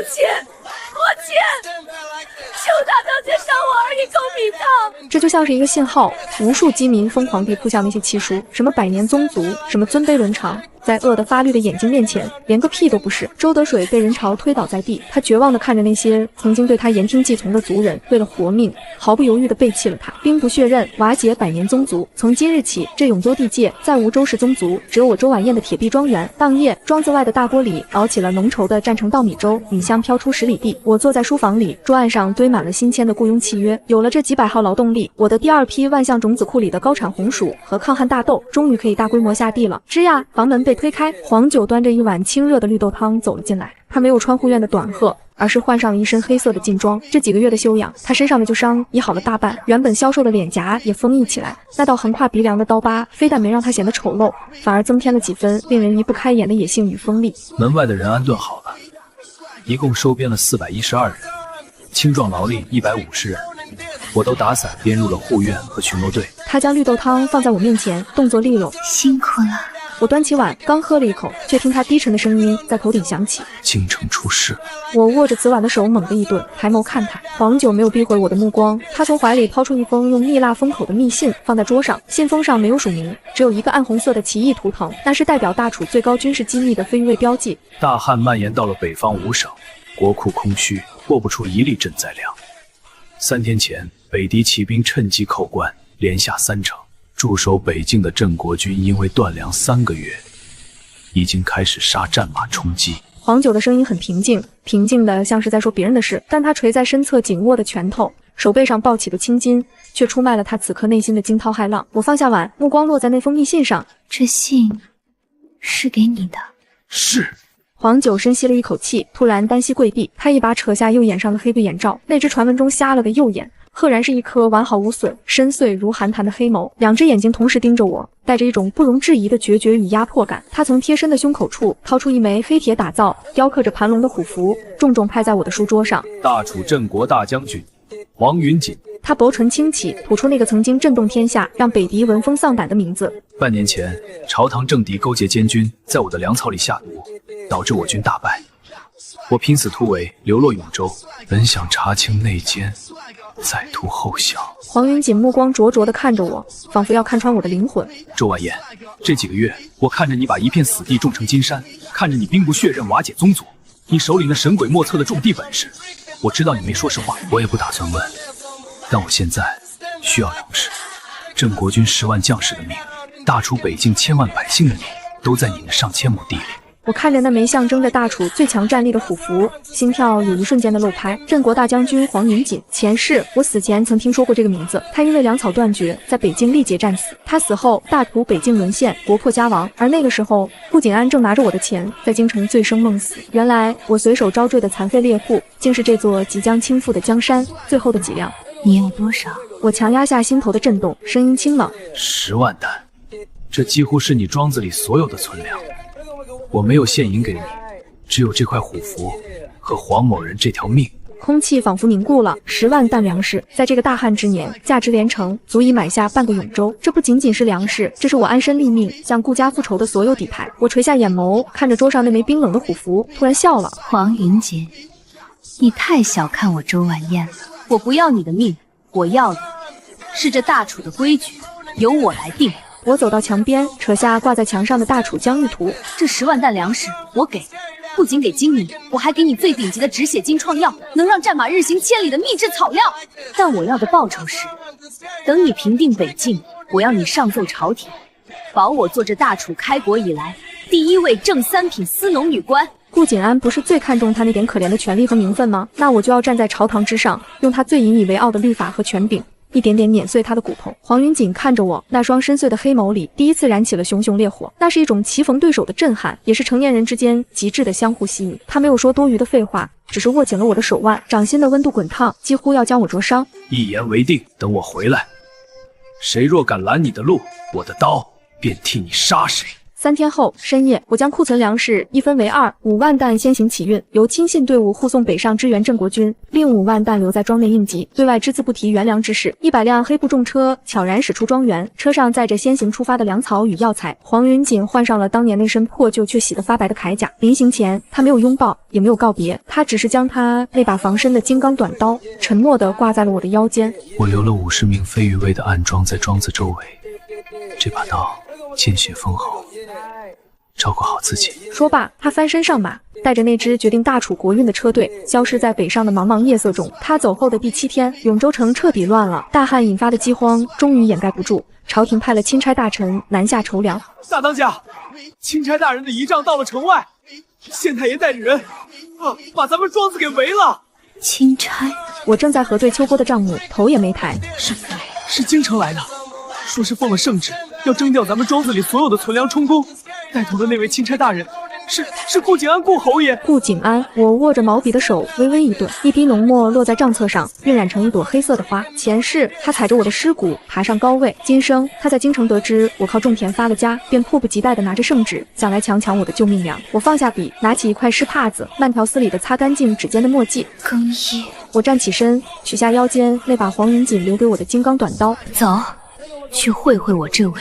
求大当家赏我儿一口米汤。这就像是一个信号，无数饥民疯狂地扑向那些契书，什么百年宗族，什么尊卑伦常，在饿得发绿的眼睛面前，连个屁都不是。周德水被人潮推倒在地，他绝望地看着那些曾经对他言听计从的族人，为了活命，毫不犹豫地背弃了他。兵不血刃，瓦解百年宗族。从今日起，这永州地界再无周氏宗族，只有我周婉燕的铁壁庄园。当夜，庄子外的大锅里熬起了浓稠的战成稻米粥，米香飘出10里地。我坐在书房里，桌案上堆满了新签的雇佣契约。有了这几百号劳动力，我的第2批万象种子库里的高产红薯和抗旱大豆终于可以大规模下地了。吱呀，房门被推开，黄九端着一碗清热的绿豆汤走了进来。他没有穿护院的短褐，而是换上了一身黑色的劲装。这几个月的休养，他身上的旧伤医好了大半，原本消瘦的脸颊也丰溢起来。那道横跨鼻梁的刀疤，非但没让他显得丑陋，反而增添了几分令人移不开眼的野性与锋利。门外的人安顿好了，一共收编了412人，青壮劳力150人，我都打散编入了护院和巡逻队。他将绿豆汤放在我面前，动作利落。辛苦了。我端起碗，刚喝了一口，却听他低沉的声音在头顶响起：京城出事了。我握着瓷碗的手猛地一顿，抬眸看他。黄九没有避讳我的目光，他从怀里掏出一封用蜜蜡封口的密信，放在桌上。信封上没有署名，只有一个暗红色的奇异图腾，那是代表大楚最高军事机密的飞越标记。大旱蔓延到了北方5省，国库空虚，拨不出1粒赈灾粮。3天前，北敌骑兵趁机扣关，连下3城。驻守北境的镇国军因为断粮3个月，已经开始杀战马冲击。黄九的声音很平静，平静的像是在说别人的事，但他垂在身侧紧握的拳头，手背上抱起的青筋，却出卖了他此刻内心的惊涛骇浪。我放下碗，目光落在那封密信上。这信是给你的。是。黄九深吸了一口气，突然单膝跪地，他一把扯下右眼上的黑对眼罩，那只传闻中瞎了的右眼赫然是一颗完好无损、深邃如寒潭的黑眸，两只眼睛同时盯着我，带着一种不容置疑的决绝与压迫感。他从贴身的胸口处掏出一枚黑铁打造、雕刻着盘龙的虎符，重重拍在我的书桌上。大楚镇国大将军黄云锦。他薄唇轻启，吐出那个曾经震动天下、让北敌闻风丧胆的名字。半年前，朝堂政敌勾结监军，在我的粮草里下毒，导致我军大败。我拼死突围，流落永州，本想查清内奸，再图后效。黄云锦目光灼灼地看着我，仿佛要看穿我的灵魂。周婉燕，这几个月，我看着你把一片死地种成金山，看着你兵不血刃瓦解宗族，你手里那神鬼莫测的种地本事，我知道你没说实话，我也不打算问。但我现在需要粮食，镇国军10万将士的命，大楚北境千万百姓的命，都在你那上千亩地里。我看着那枚象征着大楚最强战力的虎符，心跳有一瞬间的漏拍。镇国大将军黄云锦，前世我死前曾听说过这个名字。他因为粮草断绝，在北境力竭战死。他死后，大楚北境沦陷，国破家亡。而那个时候，顾景安正拿着我的钱，在京城醉生梦死。原来我随手招赘的残废猎户，竟是这座即将倾覆的江山最后的脊梁。你有多少？我强压下心头的震动，声音清冷：10万担，这几乎是你庄子里所有的存粮。我没有现银给你，只有这块虎符和黄某人这条命。空气仿佛凝固了，10万担粮食，在这个大旱之年，价值连城，足以买下半个永州。这不仅仅是粮食，这是我安身立命、向顾家复仇的所有底牌。我垂下眼眸，看着桌上那枚冰冷的虎符，突然笑了。黄云锦，你太小看我周婉燕了。我不要你的命，我要的是这大楚的规矩，由我来定。我走到墙边，扯下挂在墙上的大楚疆域图。这10万担粮食我给，不仅给精米，我还给你最顶级的止血金创药，能让战马日行千里的秘制草料。但我要的报酬是，等你平定北境，我要你上奏朝廷，保我做这大楚开国以来第1位正3品司农女官。顾景安不是最看重他那点可怜的权力和名分吗？那我就要站在朝堂之上，用他最引以为傲的律法和权柄，一点点碾碎他的骨头。黄云锦看着我，那双深邃的黑眸里第一次燃起了熊熊烈火，那是一种棋逢对手的震撼，也是成年人之间极致的相互吸引。他没有说多余的废话，只是握紧了我的手腕，掌心的温度滚烫，几乎要将我灼伤。一言为定，等我回来，谁若敢拦你的路，我的刀便替你杀谁。3天后深夜，我将库存粮食一分为2，5万担先行启运，由亲信队伍护送北上支援郑国军，另5万担留在庄内应急，对外只字不提援粮之事。100辆黑布重车悄然驶出庄园，车上载着先行出发的粮草与药材。黄云锦换上了当年那身破旧却洗得发白的铠甲，临行前他没有拥抱，也没有告别，他只是将他那把防身的金刚短刀沉默地挂在了我的腰间。我留了50名非余卫的暗桩在庄子周围，这把刀见血封喉，照顾好自己。说罢，他翻身上马，带着那支决定大楚国运的车队，消失在北上的茫茫夜色中。他走后的第7天，永州城彻底乱了，大旱引发的饥荒终于掩盖不住。朝廷派了钦差大臣南下筹粮。大当家，钦差大人的仪仗到了城外，县太爷带着人把咱们庄子给围了。钦差，我正在核对秋波的账目，头也没抬。是京城来的，说是奉了圣旨，要征调咱们庄子里所有的存粮充公。带头的那位钦差大人是顾景安顾侯爷。顾景安，我握着毛笔的手微微一顿，一滴浓墨落在账册上，晕染成一朵黑色的花。前世他踩着我的尸骨爬上高位，今生他在京城得知我靠种田发了家，便迫不及待地拿着圣旨想来强抢我的救命粮。我放下笔，拿起一块湿帕子，慢条斯理地擦干净指尖的墨迹。更衣。我站起身，取下腰间那把黄云锦留给我的金刚短刀，走，去会会我这位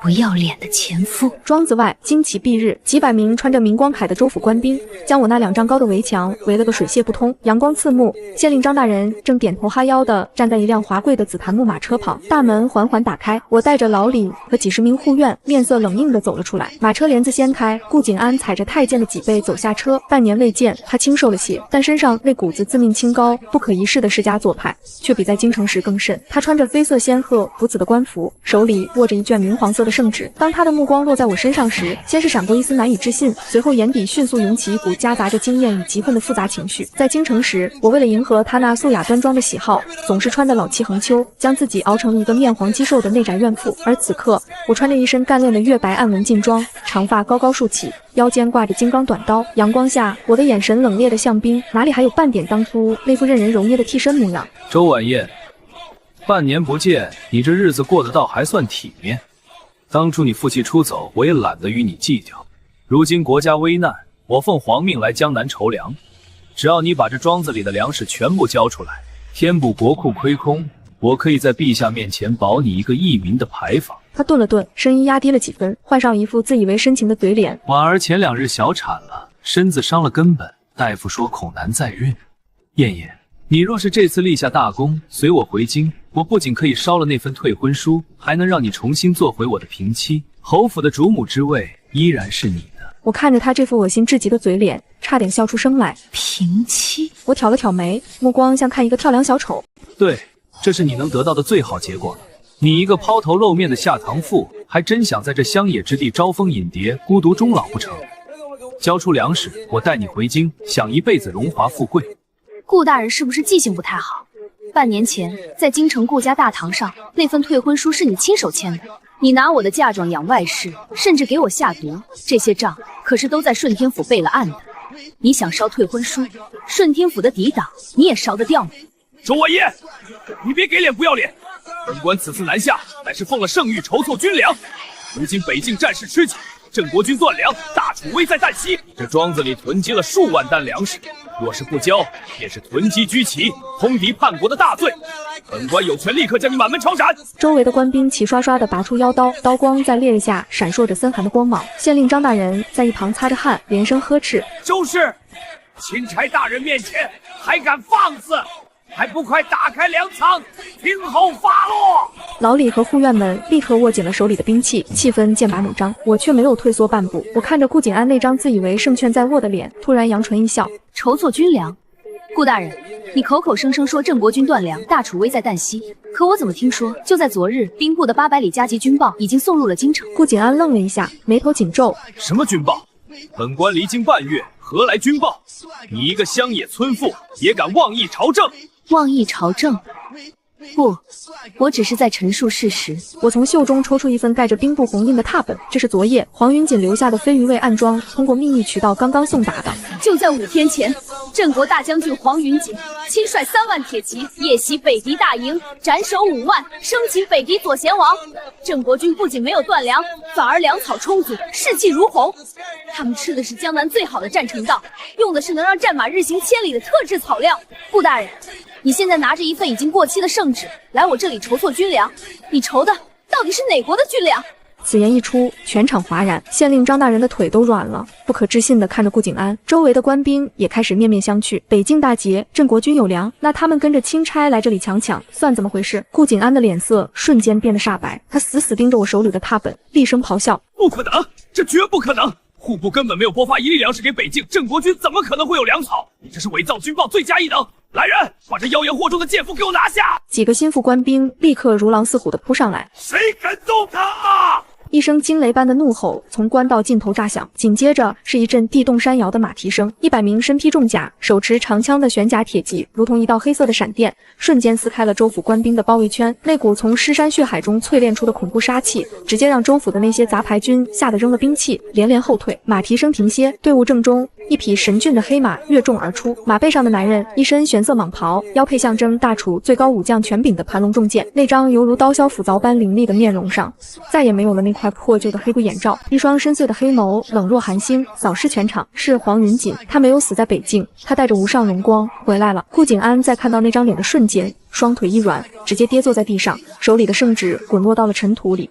不要脸的前夫。庄子外旌旗蔽日，几百名穿着明光铠的州府官兵将我那2丈高的围墙围了个水泄不通，阳光刺目。县令张大人正点头哈腰地站在一辆华贵的紫檀木马车旁，大门缓缓打开，我带着老李和几10名护院，面色冷硬地走了出来。马车帘子掀开，顾景安踩着太监的脊背走下车。半年未见，他清瘦了些，但身上那股子自命清高、不可一世的世家做派却比在京城时更甚。他穿着绯色仙鹤补紫的官服，手里握着一卷明黄色的圣旨。当他的目光落在我身上时，先是闪过一丝难以置信，随后眼底迅速涌起一股夹杂着惊艳与嫉恨的复杂情绪。在京城时，我为了迎合他那素雅端庄的喜好，总是穿得老气横秋，将自己熬成了一个面黄肌瘦的内宅怨妇。而此刻，我穿着一身干练的月白暗纹劲装，长发高高竖起，腰间挂着金刚短刀。阳光下，我的眼神冷冽的像冰，哪里还有半点当初那副任人揉捏的替身模样？周晚宴，半年不见，你这日子过得倒还算体面。当初你负气出走，我也懒得与你计较。如今国家危难，我奉皇命来江南筹粮，只要你把这庄子里的粮食全部交出来，填补国库亏空，我可以在陛下面前保你一个义民的牌坊。他顿了顿，声音压低了几分，换上一副自以为深情的嘴脸。婉儿前2日小产了，身子伤了根本，大夫说恐难再孕。燕燕，你若是这次立下大功，随我回京，我不仅可以烧了那份退婚书，还能让你重新做回我的平妻，侯府的主母之位依然是你的。我看着他这副恶心至极的嘴脸，差点笑出声来。平妻？我挑了挑眉，目光像看一个跳梁小丑。对，这是你能得到的最好结果。你一个抛头露面的下堂妇，还真想在这乡野之地招蜂引蝶，孤独终老不成？交出粮食，我带你回京，享一辈子荣华富贵。顾大人是不是记性不太好？半年前在京城顾家大堂上，那份退婚书是你亲手签的。你拿我的嫁妆养外室，甚至给我下毒，这些账可是都在顺天府备了案的。你想烧退婚书，顺天府的抵挡你也烧得掉吗？周晚宴，你别给脸不要脸！本官此次南下，乃是奉了圣谕筹措军粮。如今北境战事吃紧，郑国军断粮，大楚危在旦夕。这庄子里囤积了数万担粮食，若是不交，便是囤积居奇，通敌叛国的大罪。本官有权立刻将你满门抄斩。周围的官兵齐刷刷地拔出腰刀，刀光在烈日下闪烁着森寒的光芒。县令张大人在一旁擦着汗，连声呵斥：周氏，钦差大人面前还敢放肆？还不快打开粮仓，听候发落！老李和护院们立刻握紧了手里的兵器，气氛剑拔弩张。我却没有退缩半步。我看着顾景安那张自以为胜券在握的脸，突然扬唇一笑：筹措军粮？顾大人，你口口声声说郑国军断粮，大楚危在旦夕，可我怎么听说就在昨日，兵部的800里加急军报已经送入了京城？顾景安愣了一下，眉头紧皱：什么军报？本官离京半月，何来军报？你一个乡野村妇，也敢妄议朝政？妄议朝政？不，我只是在陈述事实。我从袖中抽出一份盖着兵部红印的拓本，这是昨夜黄云锦留下的飞鱼卫暗桩，通过秘密渠道刚刚送达的。就在5天前，镇国大将军黄云锦亲率3万铁骑夜袭北敌大营，斩首5万，生擒北敌左贤王。郑国军不仅没有断粮，反而粮草充足，士气如虹。他们吃的是江南最好的战程道，用的是能让战马日行千里的特制草料。顾大人，你现在拿着一份已经过期的圣旨来我这里筹措军粮，你筹的到底是哪国的军粮？此言一出，全场哗然，县令张大人的腿都软了，不可置信地看着顾景安，周围的官兵也开始面面相觑。北境大捷，郑国军有粮，那他们跟着钦差来这里强抢，算怎么回事？顾景安的脸色瞬间变得煞白，他死死盯着我手里的拓本，厉声咆哮：不可能，这绝不可能！户部根本没有拨发一粒粮食给北境，郑国军怎么可能会有粮草？你这是伪造军报，罪加一等！来人，把这妖言惑众的奸夫给我拿下！几个心腹官兵立刻如狼似虎地扑上来，谁敢动他啊！一声惊雷般的怒吼从官道尽头炸响，紧接着是一阵地动山摇的马蹄声。100名身披重甲、手持长枪的玄甲铁骑，如同一道黑色的闪电，瞬间撕开了州府官兵的包围圈。那股从尸山血海中淬炼出的恐怖杀气，直接让州府的那些杂牌军吓得扔了兵器，连连后退。马蹄声停歇，队伍正中，一匹神骏的黑马跃众而出，马背上的男人一身玄色蟒袍，腰配象征大楚最高武将权柄的盘龙重剑，那张犹如刀削斧凿般凌厉的面容上，再也没有了那块破旧的黑布眼罩，一双深邃的黑眸冷若寒星，扫视全场。是黄云锦，他没有死在北境，他带着无上荣光回来了。顾景安在看到那张脸的瞬间，双腿一软，直接跌坐在地上，手里的圣旨滚落到了尘土里。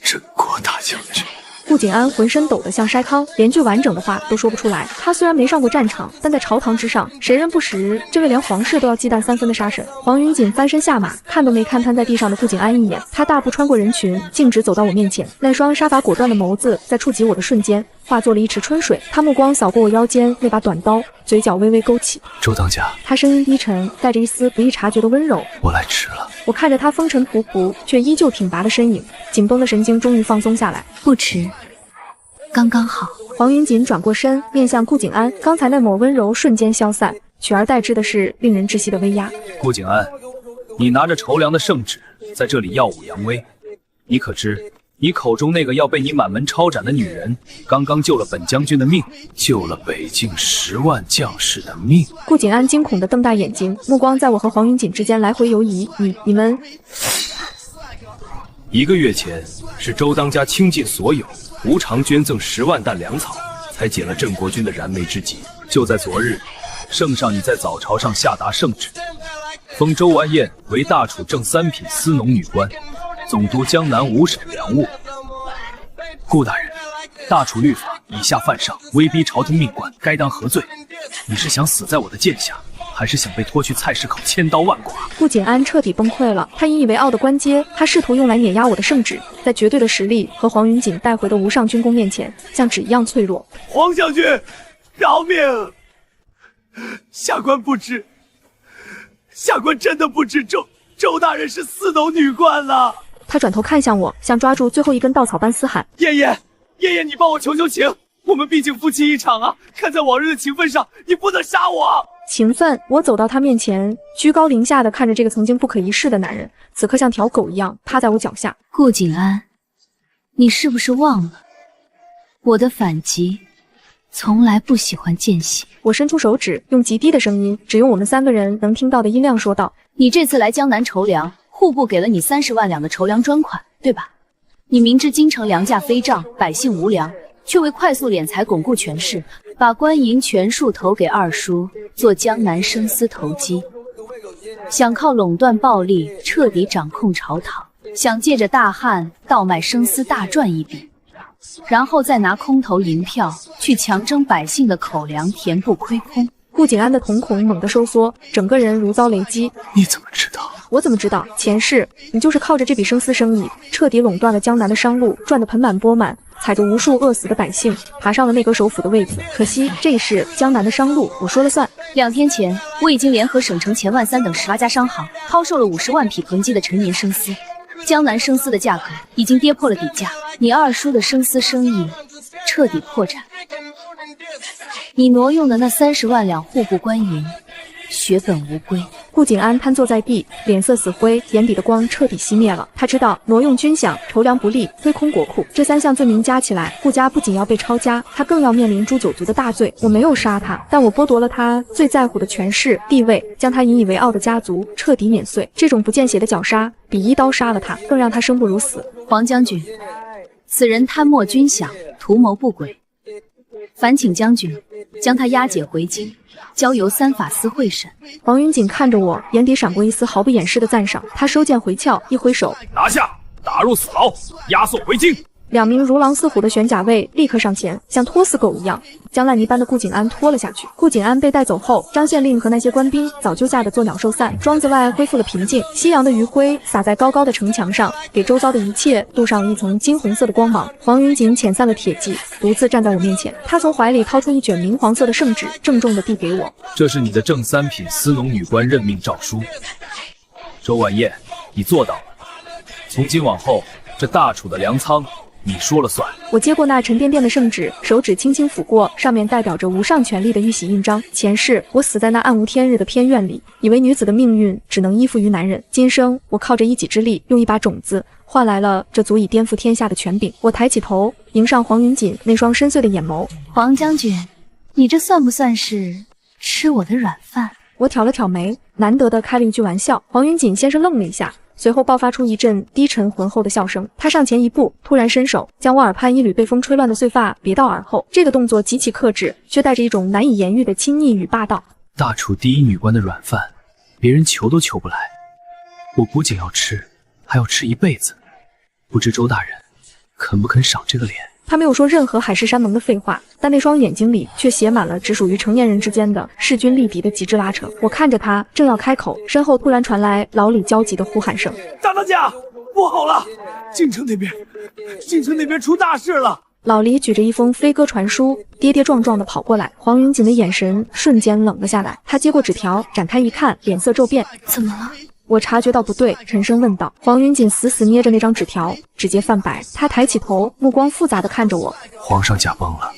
郑国大将军。顾景安浑身抖得像筛糠，连句完整的话都说不出来。他虽然没上过战场，但在朝堂之上，谁人不识这位连皇室都要忌惮3分的杀神？黄云锦翻身下马，看都没看瘫在地上的顾景安一眼，他大步穿过人群，径直走到我面前，那双杀伐果断的眸子在触及我的瞬间，化作了一池春水。他目光扫过我腰间那把短刀，嘴角微微勾起。周当家，他声音低沉，带着一丝不易察觉的温柔。我来迟了。我看着他风尘仆仆却依旧挺拔的身影，紧绷的神经终于放松下来。不迟，刚刚好。黄云锦转过身，面向顾景安，刚才那抹温柔瞬间消散，取而代之的是令人窒息的威压。顾景安，你拿着筹粮的圣旨，在这里耀武扬威，你可知你口中那个要被你满门抄斩的女人，刚刚救了本将军的命，救了北境10万将士的命。顾景安惊恐地瞪大眼睛，目光在我和黄云锦之间来回游移。你们？1个月前，是周当家倾尽所有，无偿捐赠10万担粮草，才解了郑国军的燃眉之急。就在昨日，圣上你在早朝上下达圣旨，封周完燕为大楚正3品司农女官，总督江南5省粮务。顾大人，大楚律法以下犯上，威逼朝廷命官，该当何罪？你是想死在我的剑下，还是想被拖去菜市口千刀万剐？顾景安彻底崩溃了，他引以为傲的官阶，他试图用来碾压我的圣旨，在绝对的实力和黄云锦带回的无上军功面前，像纸一样脆弱。黄将军，饶命！下官不知，下官真的不知周大人是司农女官了。他转头看向我，像抓住最后一根稻草般嘶喊：燕燕，燕燕，你帮我求求情，我们毕竟夫妻一场啊！看在往日的情分上，你不能杀我！情分？我走到他面前，居高临下的看着这个曾经不可一世的男人，此刻像条狗一样趴在我脚下。顾景安，你是不是忘了我的反击从来不喜欢见血？我伸出手指，用极低的声音，只用我们3个人能听到的音量说道：你这次来江南筹粮，户部给了你30万两的筹粮专款，对吧？你明知京城粮价飞涨，百姓无粮，却为快速敛财巩固权势，把官银全数投给二叔，做江南生丝投机，想靠垄断暴利彻底掌控朝堂，想借着大旱倒卖生丝大赚一笔，然后再拿空头银票去强征百姓的口粮，填补亏空。顾景安的瞳孔猛地收缩，整个人如遭雷击。你怎么知道？我怎么知道？前世你就是靠着这笔生丝生意，彻底垄断了江南的商路，赚得盆满钵满，踩着无数饿死的百姓，爬上了内阁首辅的位子。可惜这一世江南的商路我说了算。2天前，我已经联合省城钱万3等18家商行，抛售了50万匹囤积的陈年生丝。江南生丝的价格已经跌破了底价，你二叔的生丝生意彻底破产。你挪用的那30万两户部官银，血本无归。顾景安瘫坐在地，脸色死灰，眼底的光彻底熄灭了。他知道挪用军饷、筹粮不利、亏空国库这3项罪名加起来，顾家不仅要被抄家，他更要面临诛九族的大罪。我没有杀他，但我剥夺了他最在乎的权势、地位，将他引以为傲的家族彻底碾碎。这种不见血的绞杀，比一刀杀了他更让他生不如死。黄将军，此人贪墨军饷，图谋不轨，烦请将军将他押解回京，交由3法司会审。黄云锦看着我，眼底闪过一丝毫不掩饰的赞赏。他收剑回鞘，一挥手，拿下，打入死牢，押送回京。2名如狼似虎的玄甲卫立刻上前，像拖死狗一样将烂泥般的顾景安拖了下去。顾景安被带走后，张县令和那些官兵早就吓得作鸟兽散，庄子外恢复了平静。夕阳的余晖洒在高高的城墙上，给周遭的一切镀上了一层金红色的光芒。黄云锦遣散了铁骑，独自站在我面前。他从怀里掏出一卷明黄色的圣旨，郑重地递给我。这是你的正3品司农女官任命诏书。周晚宴，你做到了。从今往后，这大楚的粮仓你说了算。我接过那沉甸甸的圣旨，手指轻轻抚过，上面代表着无上权力的玉玺印章。前世我死在那暗无天日的偏院里，以为女子的命运只能依附于男人。今生我靠着一己之力，用一把种子换来了这足以颠覆天下的权柄。我抬起头，迎上黄云锦那双深邃的眼眸。黄将军，你这算不算是吃我的软饭？我挑了挑眉，难得的开了一句玩笑。黄云锦先是愣了一下，随后爆发出一阵低沉浑厚的笑声。他上前一步，突然伸手将我耳畔一缕被风吹乱的碎发别到耳后。这个动作极其克制，却带着一种难以言喻的亲昵与霸道。大楚第1女官的软饭，别人求都求不来，我不仅要吃，还要吃一辈子。不知周大人肯不肯赏这个脸？他没有说任何海誓山盟的废话，但那双眼睛里却写满了只属于成年人之间的势均力敌的极致拉扯。我看着他，正要开口，身后突然传来老李焦急的呼喊声：“大当家，不好了！京城那边出大事了！”老李举着一封飞鸽传书，跌跌撞撞地跑过来。黄云锦的眼神瞬间冷了下来，他接过纸条，展开一看，脸色骤变。怎么了？我察觉到不对，沉声问道。黄云锦死死捏着那张纸条，指节泛白。他抬起头，目光复杂地看着我。皇上驾崩了，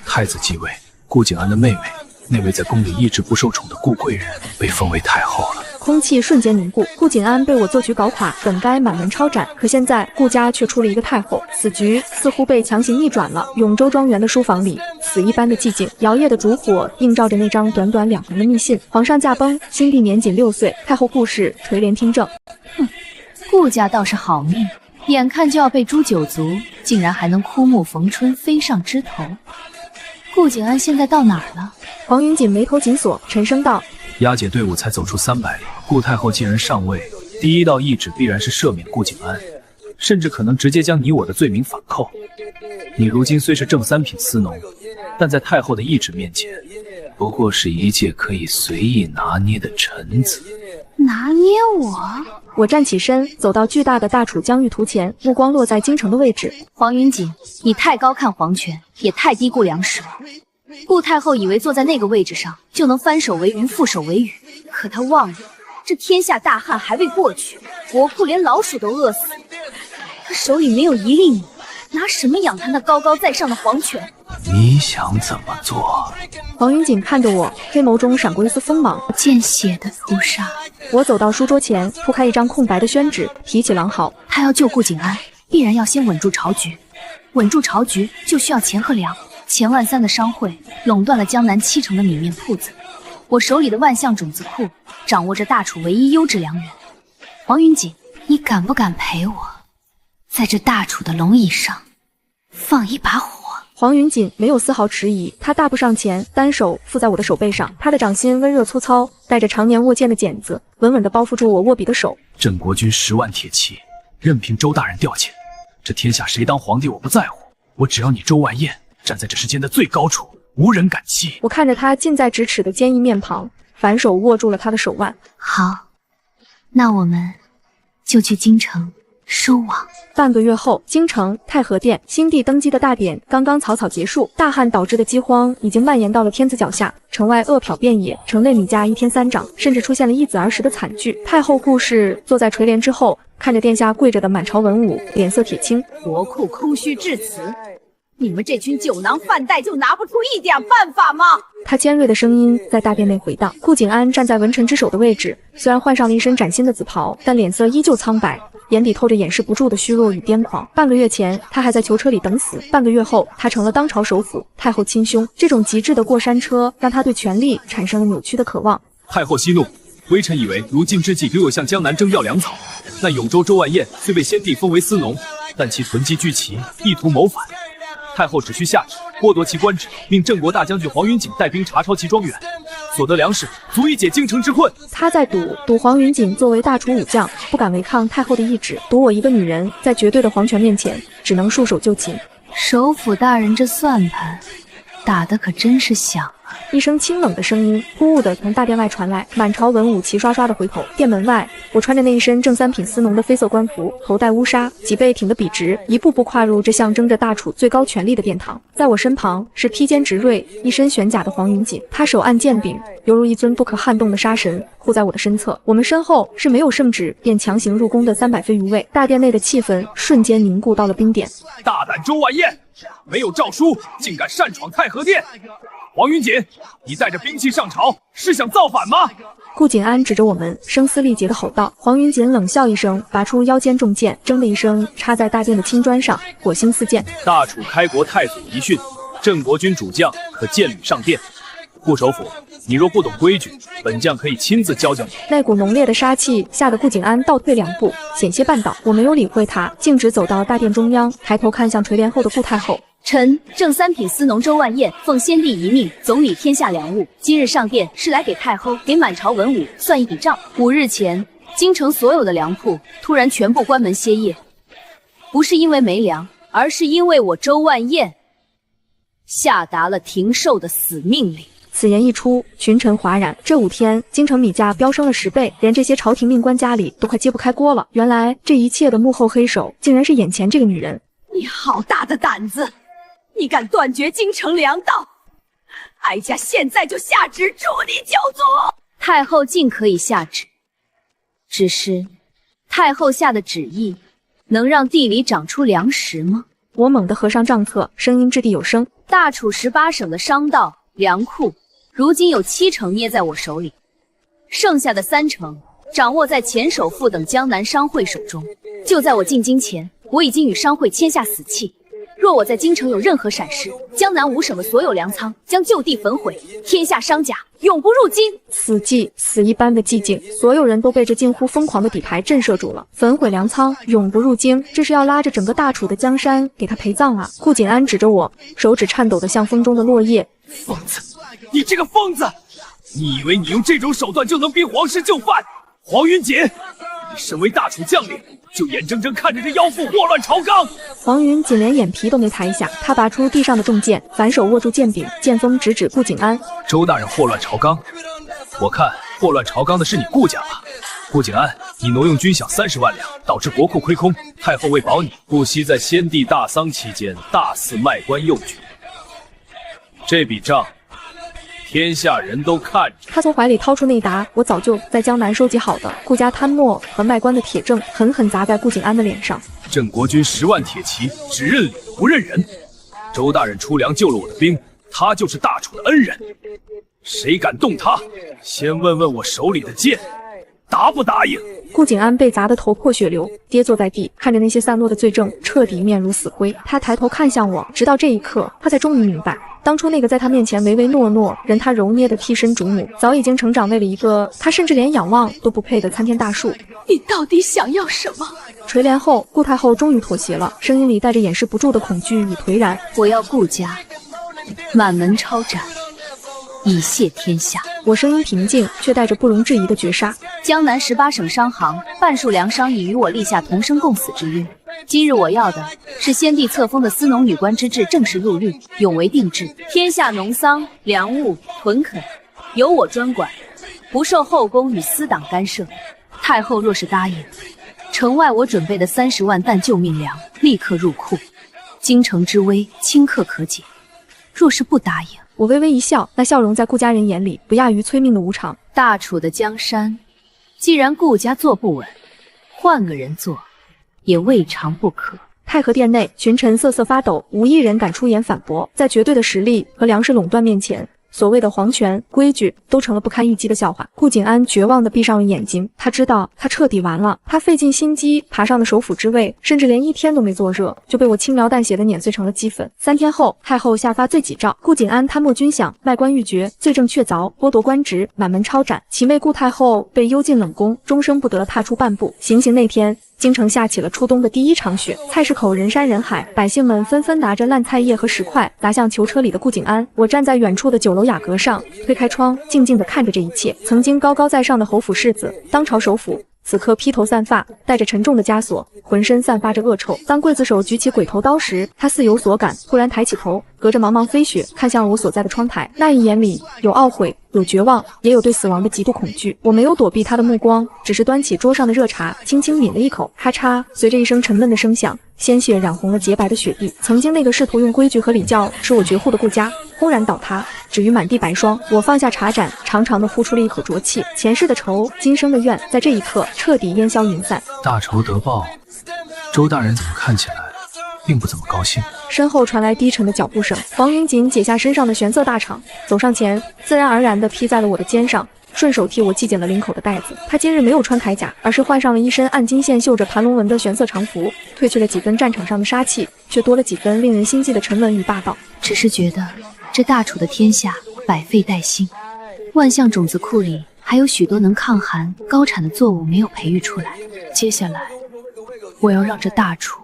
太子继位，顾景安的妹妹，那位在宫里一直不受宠的顾贵人，被封为太后了。空气瞬间凝固，顾景安被我做局搞垮，本该满门抄斩，可现在顾家却出了一个太后，此局似乎被强行逆转了。永州庄园的书房里，死一般的寂静，摇曳的烛火映照着那张短短2行的密信：皇上驾崩，新帝年仅6岁，太后顾氏垂帘听政。顾家倒是好命，眼看就要被诛九族，竟然还能枯木逢春，飞上枝头。顾景安现在到哪儿了？黄云锦眉头紧锁，沉声道：“押解队伍才走出300里，顾太后既然上位，第1道懿旨必然是赦免顾景安，甚至可能直接将你我的罪名反扣。你如今虽是正3品司农，但在太后的懿旨面前，不过是一介可以随意拿捏的臣子。”拿捏我？我站起身，走到巨大的大楚疆域图前，目光落在京城的位置。黄云锦，你太高看皇权，也太低估粮食了。顾太后以为坐在那个位置上就能翻手为云覆手为雨，可她忘了，这天下大旱还未过去，国库连老鼠都饿死。她手里没有一粒米，拿什么养她那高高在上的皇权？你想怎么做？黄云锦看着我，黑眸中闪过一丝锋芒。见血的屠杀。我走到书桌前，铺开一张空白的宣纸，提起狼毫。他要救顾景安，必然要先稳住朝局，稳住朝局就需要钱和粮。钱万三的商会垄断了江南70%的米面铺子，我手里的万象种子库掌握着大楚唯一优质粮源。黄云锦，你敢不敢陪我，在这大楚的龙椅上放一把火？黄云锦没有丝毫迟疑，他大步上前，单手附在我的手背上，他的掌心温热粗糙，带着常年握剑的茧子，稳稳地包覆住我握笔的手。镇国军10万铁骑，任凭周大人调遣，这天下谁当皇帝我不在乎，我只要你周万燕站在这世间的最高处，无人敢欺。我看着他近在咫尺的坚毅面庞，反手握住了他的手腕。好，那我们就去京城收网。半个月后，京城太和殿新帝登基的大典刚刚草草结束，大旱导致的饥荒已经蔓延到了天子脚下，城外饿殍遍野，城内米价1天3涨，甚至出现了一子而食的惨剧。太后顾氏坐在垂帘之后，看着殿下跪着的满朝文武，脸色铁青。国库空虚至此，你们这群酒囊饭袋就拿不出一点办法吗？他尖锐的声音在大殿内回荡。顾景安站在文臣之首的位置，虽然换上了一身崭新的紫袍，但脸色依旧苍白，眼底透着掩饰不住的虚弱与癫狂。半个月前，他还在囚车里等死；半个月后，他成了当朝首辅，太后亲兄。这种极致的过山车，让他对权力产生了扭曲的渴望。太后息怒，微臣以为如今之计，留有向江南征调粮草。那永州周万燕虽被先帝封为司农，但其囤积居奇，意图谋反。太后只需下旨，剥夺其官职，命郑国大将军黄云锦带兵查抄其庄园，所得粮食足以解京城之困。他在赌黄云锦作为大楚武将，不敢违抗太后的意志，赌我一个女人在绝对的皇权面前，只能束手就擒。首辅大人这算盘打得可真是响啊！一声清冷的声音突兀地从大殿外传来，满朝文武齐刷刷地回头。殿门外，我穿着那一身正三品司农的绯色官服，头戴乌纱，脊背挺得笔直，一步步跨入这象征着大楚最高权力的殿堂。在我身旁是披坚执锐、一身玄甲的黄云锦，他手按剑柄，犹如一尊不可撼动的杀神，护在我的身侧。我们身后是没有圣旨便强行入宫的300飞鱼卫，大殿内的气氛瞬间凝固到了冰点。大胆周万燕，没有诏书竟敢擅闯太和殿！黄云锦，你带着兵器上朝，是想造反吗？顾景安指着我们，声嘶力竭地吼道。黄云锦冷笑一声，拔出腰间重剑，铮的一声插在大殿的青砖上，火星四溅。大楚开国太祖遗训，郑国军主将可见履上殿。顾首辅，你若不懂规矩，本将可以亲自教教你。那股浓烈的杀气吓得顾景安倒退2步，险些绊倒。我没有理会他，径直走到大殿中央，抬头看向垂帘后的顾太后。臣正三品司农周万燕，奉先帝遗命，总理天下粮物。今日上殿是来给太后、给满朝文武算一笔账。5日前，京城所有的粮铺突然全部关门歇业，不是因为没粮，而是因为我周万燕下达了停售的死命令。此言一出，群臣哗然。这5天，京城米价飙升了10倍，连这些朝廷命官家里都快揭不开锅了。原来这一切的幕后黑手，竟然是眼前这个女人。你好大的胆子！你敢断绝京城粮道，哀家现在就下旨诛你九族！太后尽可以下旨，只是太后下的旨意能让地里长出粮食吗？我猛地合上账册，声音掷地有声。大楚18省的商道、粮库，如今有7成捏在我手里，剩下的3成掌握在前首富等江南商会手中。就在我进京前，我已经与商会签下死契。若我在京城有任何闪失，江南5省的所有粮仓将就地焚毁，天下商家永不入京。死寂，死一般的寂静，所有人都被这近乎疯狂的底牌震慑住了。焚毁粮仓，永不入京，这是要拉着整个大楚的江山给他陪葬啊！顾景安指着我，手指颤抖得像风中的落叶。疯子，你这个疯子！你以为你用这种手段就能逼皇室就范？黄云锦，你身为大楚将领，就眼睁睁看着这妖妇祸乱朝纲！黄云锦连眼皮都没抬一下，他拔出地上的重剑，反手握住剑柄，剑锋直指顾景安。周大人祸乱朝纲，我看祸乱朝纲的是你顾家吧？顾景安，你挪用军饷30万两，导致国库亏空，太后为保你，不惜在先帝大丧期间大肆卖官诱举，这笔账天下人都看着。他从怀里掏出那沓我早就在江南收集好的顾家贪墨和卖官的铁证，狠狠砸在顾景安的脸上。郑国军10万铁骑，只认理不认人。周大人出粮救了我的兵，他就是大楚的恩人，谁敢动他？先问问我手里的剑，答不答应？顾景安被砸得头破血流，跌坐在地，看着那些散落的罪证，彻底面如死灰。他抬头看向我，直到这一刻，他才终于明白，当初那个在他面前唯唯诺诺、任他揉捏的替身主母，早已经成长为了一个他甚至连仰望都不配的参天大树。你到底想要什么？垂帘后，顾太后终于妥协了，声音里带着掩饰不住的恐惧与颓然。我要顾家满门抄斩，以谢天下。我声音平静，却带着不容置疑的绝杀。江南18省商行半数粮商已与我立下同生共死之约。今日我要的是先帝册封的司农女官之制正式入律，永为定制。天下农桑、粮物、屯垦由我专管，不受后宫与私党干涉。太后若是答应，城外我准备的30万担救命粮立刻入库，京城之危顷刻可解。若是不答应，我微微一笑，那笑容在顾家人眼里不亚于催命的无常。大楚的江山，既然顾家坐不稳，换个人坐也未尝不可。太和殿内，群臣瑟瑟发抖，无一人敢出言反驳。在绝对的实力和粮食垄断面前，所谓的皇权、规矩都成了不堪一击的笑话。顾景安绝望地闭上了眼睛，他知道他彻底完了。他费尽心机爬上了首辅之位，甚至连1天都没坐热，就被我轻描淡写地碾碎成了齑粉。3天后，太后下发罪己诏，顾景安贪墨军饷，卖官鬻爵，罪证确凿，剥夺官职，满门抄斩。其妹顾太后被幽禁冷宫，终生不得踏出半步。行刑那天，京城下起了初冬的第一场雪，菜市口人山人海，百姓们纷纷拿着烂菜叶和石块砸向囚车里的顾景安。我站在远处的酒楼雅阁上，推开窗，静静地看着这一切。曾经高高在上的侯府世子，当朝首辅，此刻披头散发，带着沉重的枷锁，浑身散发着恶臭。当刽子手举起鬼头刀时，他似有所感，突然抬起头，隔着茫茫飞雪看向了我所在的窗台。那一眼里有懊悔，有绝望，也有对死亡的极度恐惧。我没有躲避他的目光，只是端起桌上的热茶，轻轻抿了一口，咔嚓，随着一声沉闷的声响，鲜血染红了洁白的雪地。曾经那个试图用规矩和礼教使我绝户的顾家，轰然倒塌，止于满地白霜。我放下茶盏，长长的呼出了一口浊气。前世的仇，今生的怨，在这一刻彻底烟消云散。大仇得报，周大人怎么看起来并不怎么高兴？身后传来低沉的脚步声，黄云锦解下身上的玄色大氅，走上前，自然而然地披在了我的肩上，顺手替我系紧了领口的带子。他今日没有穿铠甲，而是换上了一身暗金线绣着盘龙纹的玄色长服，褪去了几分战场上的杀气，却多了几分令人心悸的沉稳与霸道。只是觉得这大楚的天下百废待兴，万象种子库里还有许多能抗寒高产的作物没有培育出来。接下来，我要让这大楚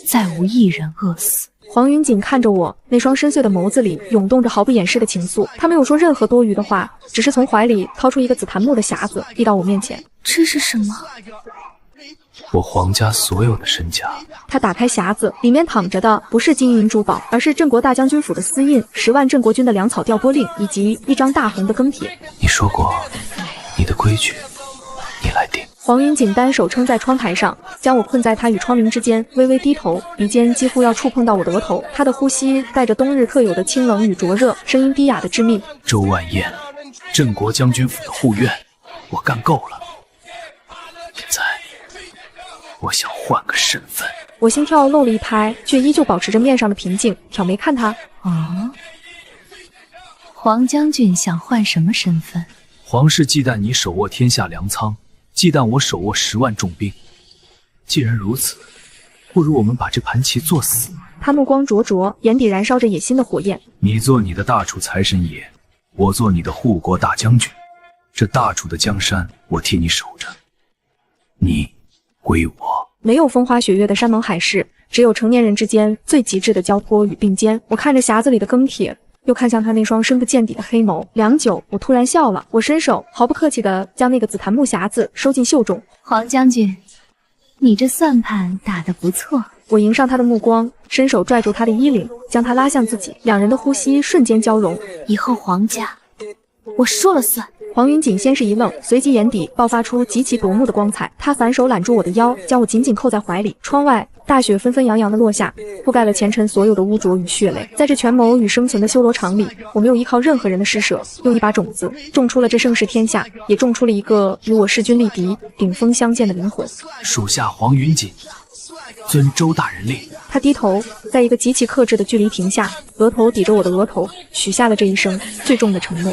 再无一人饿死。黄云锦看着我，那双深邃的眸子里涌动着毫不掩饰的情愫。他没有说任何多余的话，只是从怀里掏出一个紫檀木的匣子，递到我面前。这是什么？我黄家所有的身家。他打开匣子，里面躺着的不是金银珠宝，而是镇国大将军府的私印，10万镇国军的粮草调拨令，以及一张大红的庚帖。你说过，你的规矩，你来定。黄云锦单手撑在窗台上，将我困在他与窗棂之间，微微低头，鼻尖几乎要触碰到我的额头。他的呼吸带着冬日特有的清冷与灼热，声音低哑的致命。周万燕，镇国将军府的护院，我干够了。现在，我想换个身份。我心跳漏了一拍，却依旧保持着面上的平静，挑眉看他。黄将军想换什么身份？皇室忌惮你手握天下粮仓，忌惮我手握10万重兵。既然如此，不如我们把这盘棋做死。他目光灼灼，眼底燃烧着野心的火焰。你做你的大楚财神爷，我做你的护国大将军。这大楚的江山，我替你守着，你归我。没有风花雪月的山盟海誓，只有成年人之间最极致的交托与并肩。我看着匣子里的庚帖，又看向他那双深不见底的黑眸，良久，我突然笑了。我伸手毫不客气地将那个紫檀木匣子收进袖中。黄将军，你这算盘打得不错。我迎上他的目光，伸手拽住他的衣领，将他拉向自己，两人的呼吸瞬间交融。以后黄家，我说了算。黄云锦先是一愣，随即眼底爆发出极其夺目的光彩。他反手揽住我的腰，将我紧紧扣在怀里。窗外大雪纷纷扬扬地落下，覆盖了前尘所有的污浊与血泪。在这权谋与生存的修罗场里，我没有依靠任何人的施舍，用一把种子种出了这盛世天下，也种出了一个与我势均力敌、顶峰相见的灵魂。属下黄云锦，遵周大人令。他低头，在一个极其克制的距离停下，额头抵着我的额头，许下了这一生最重的承诺。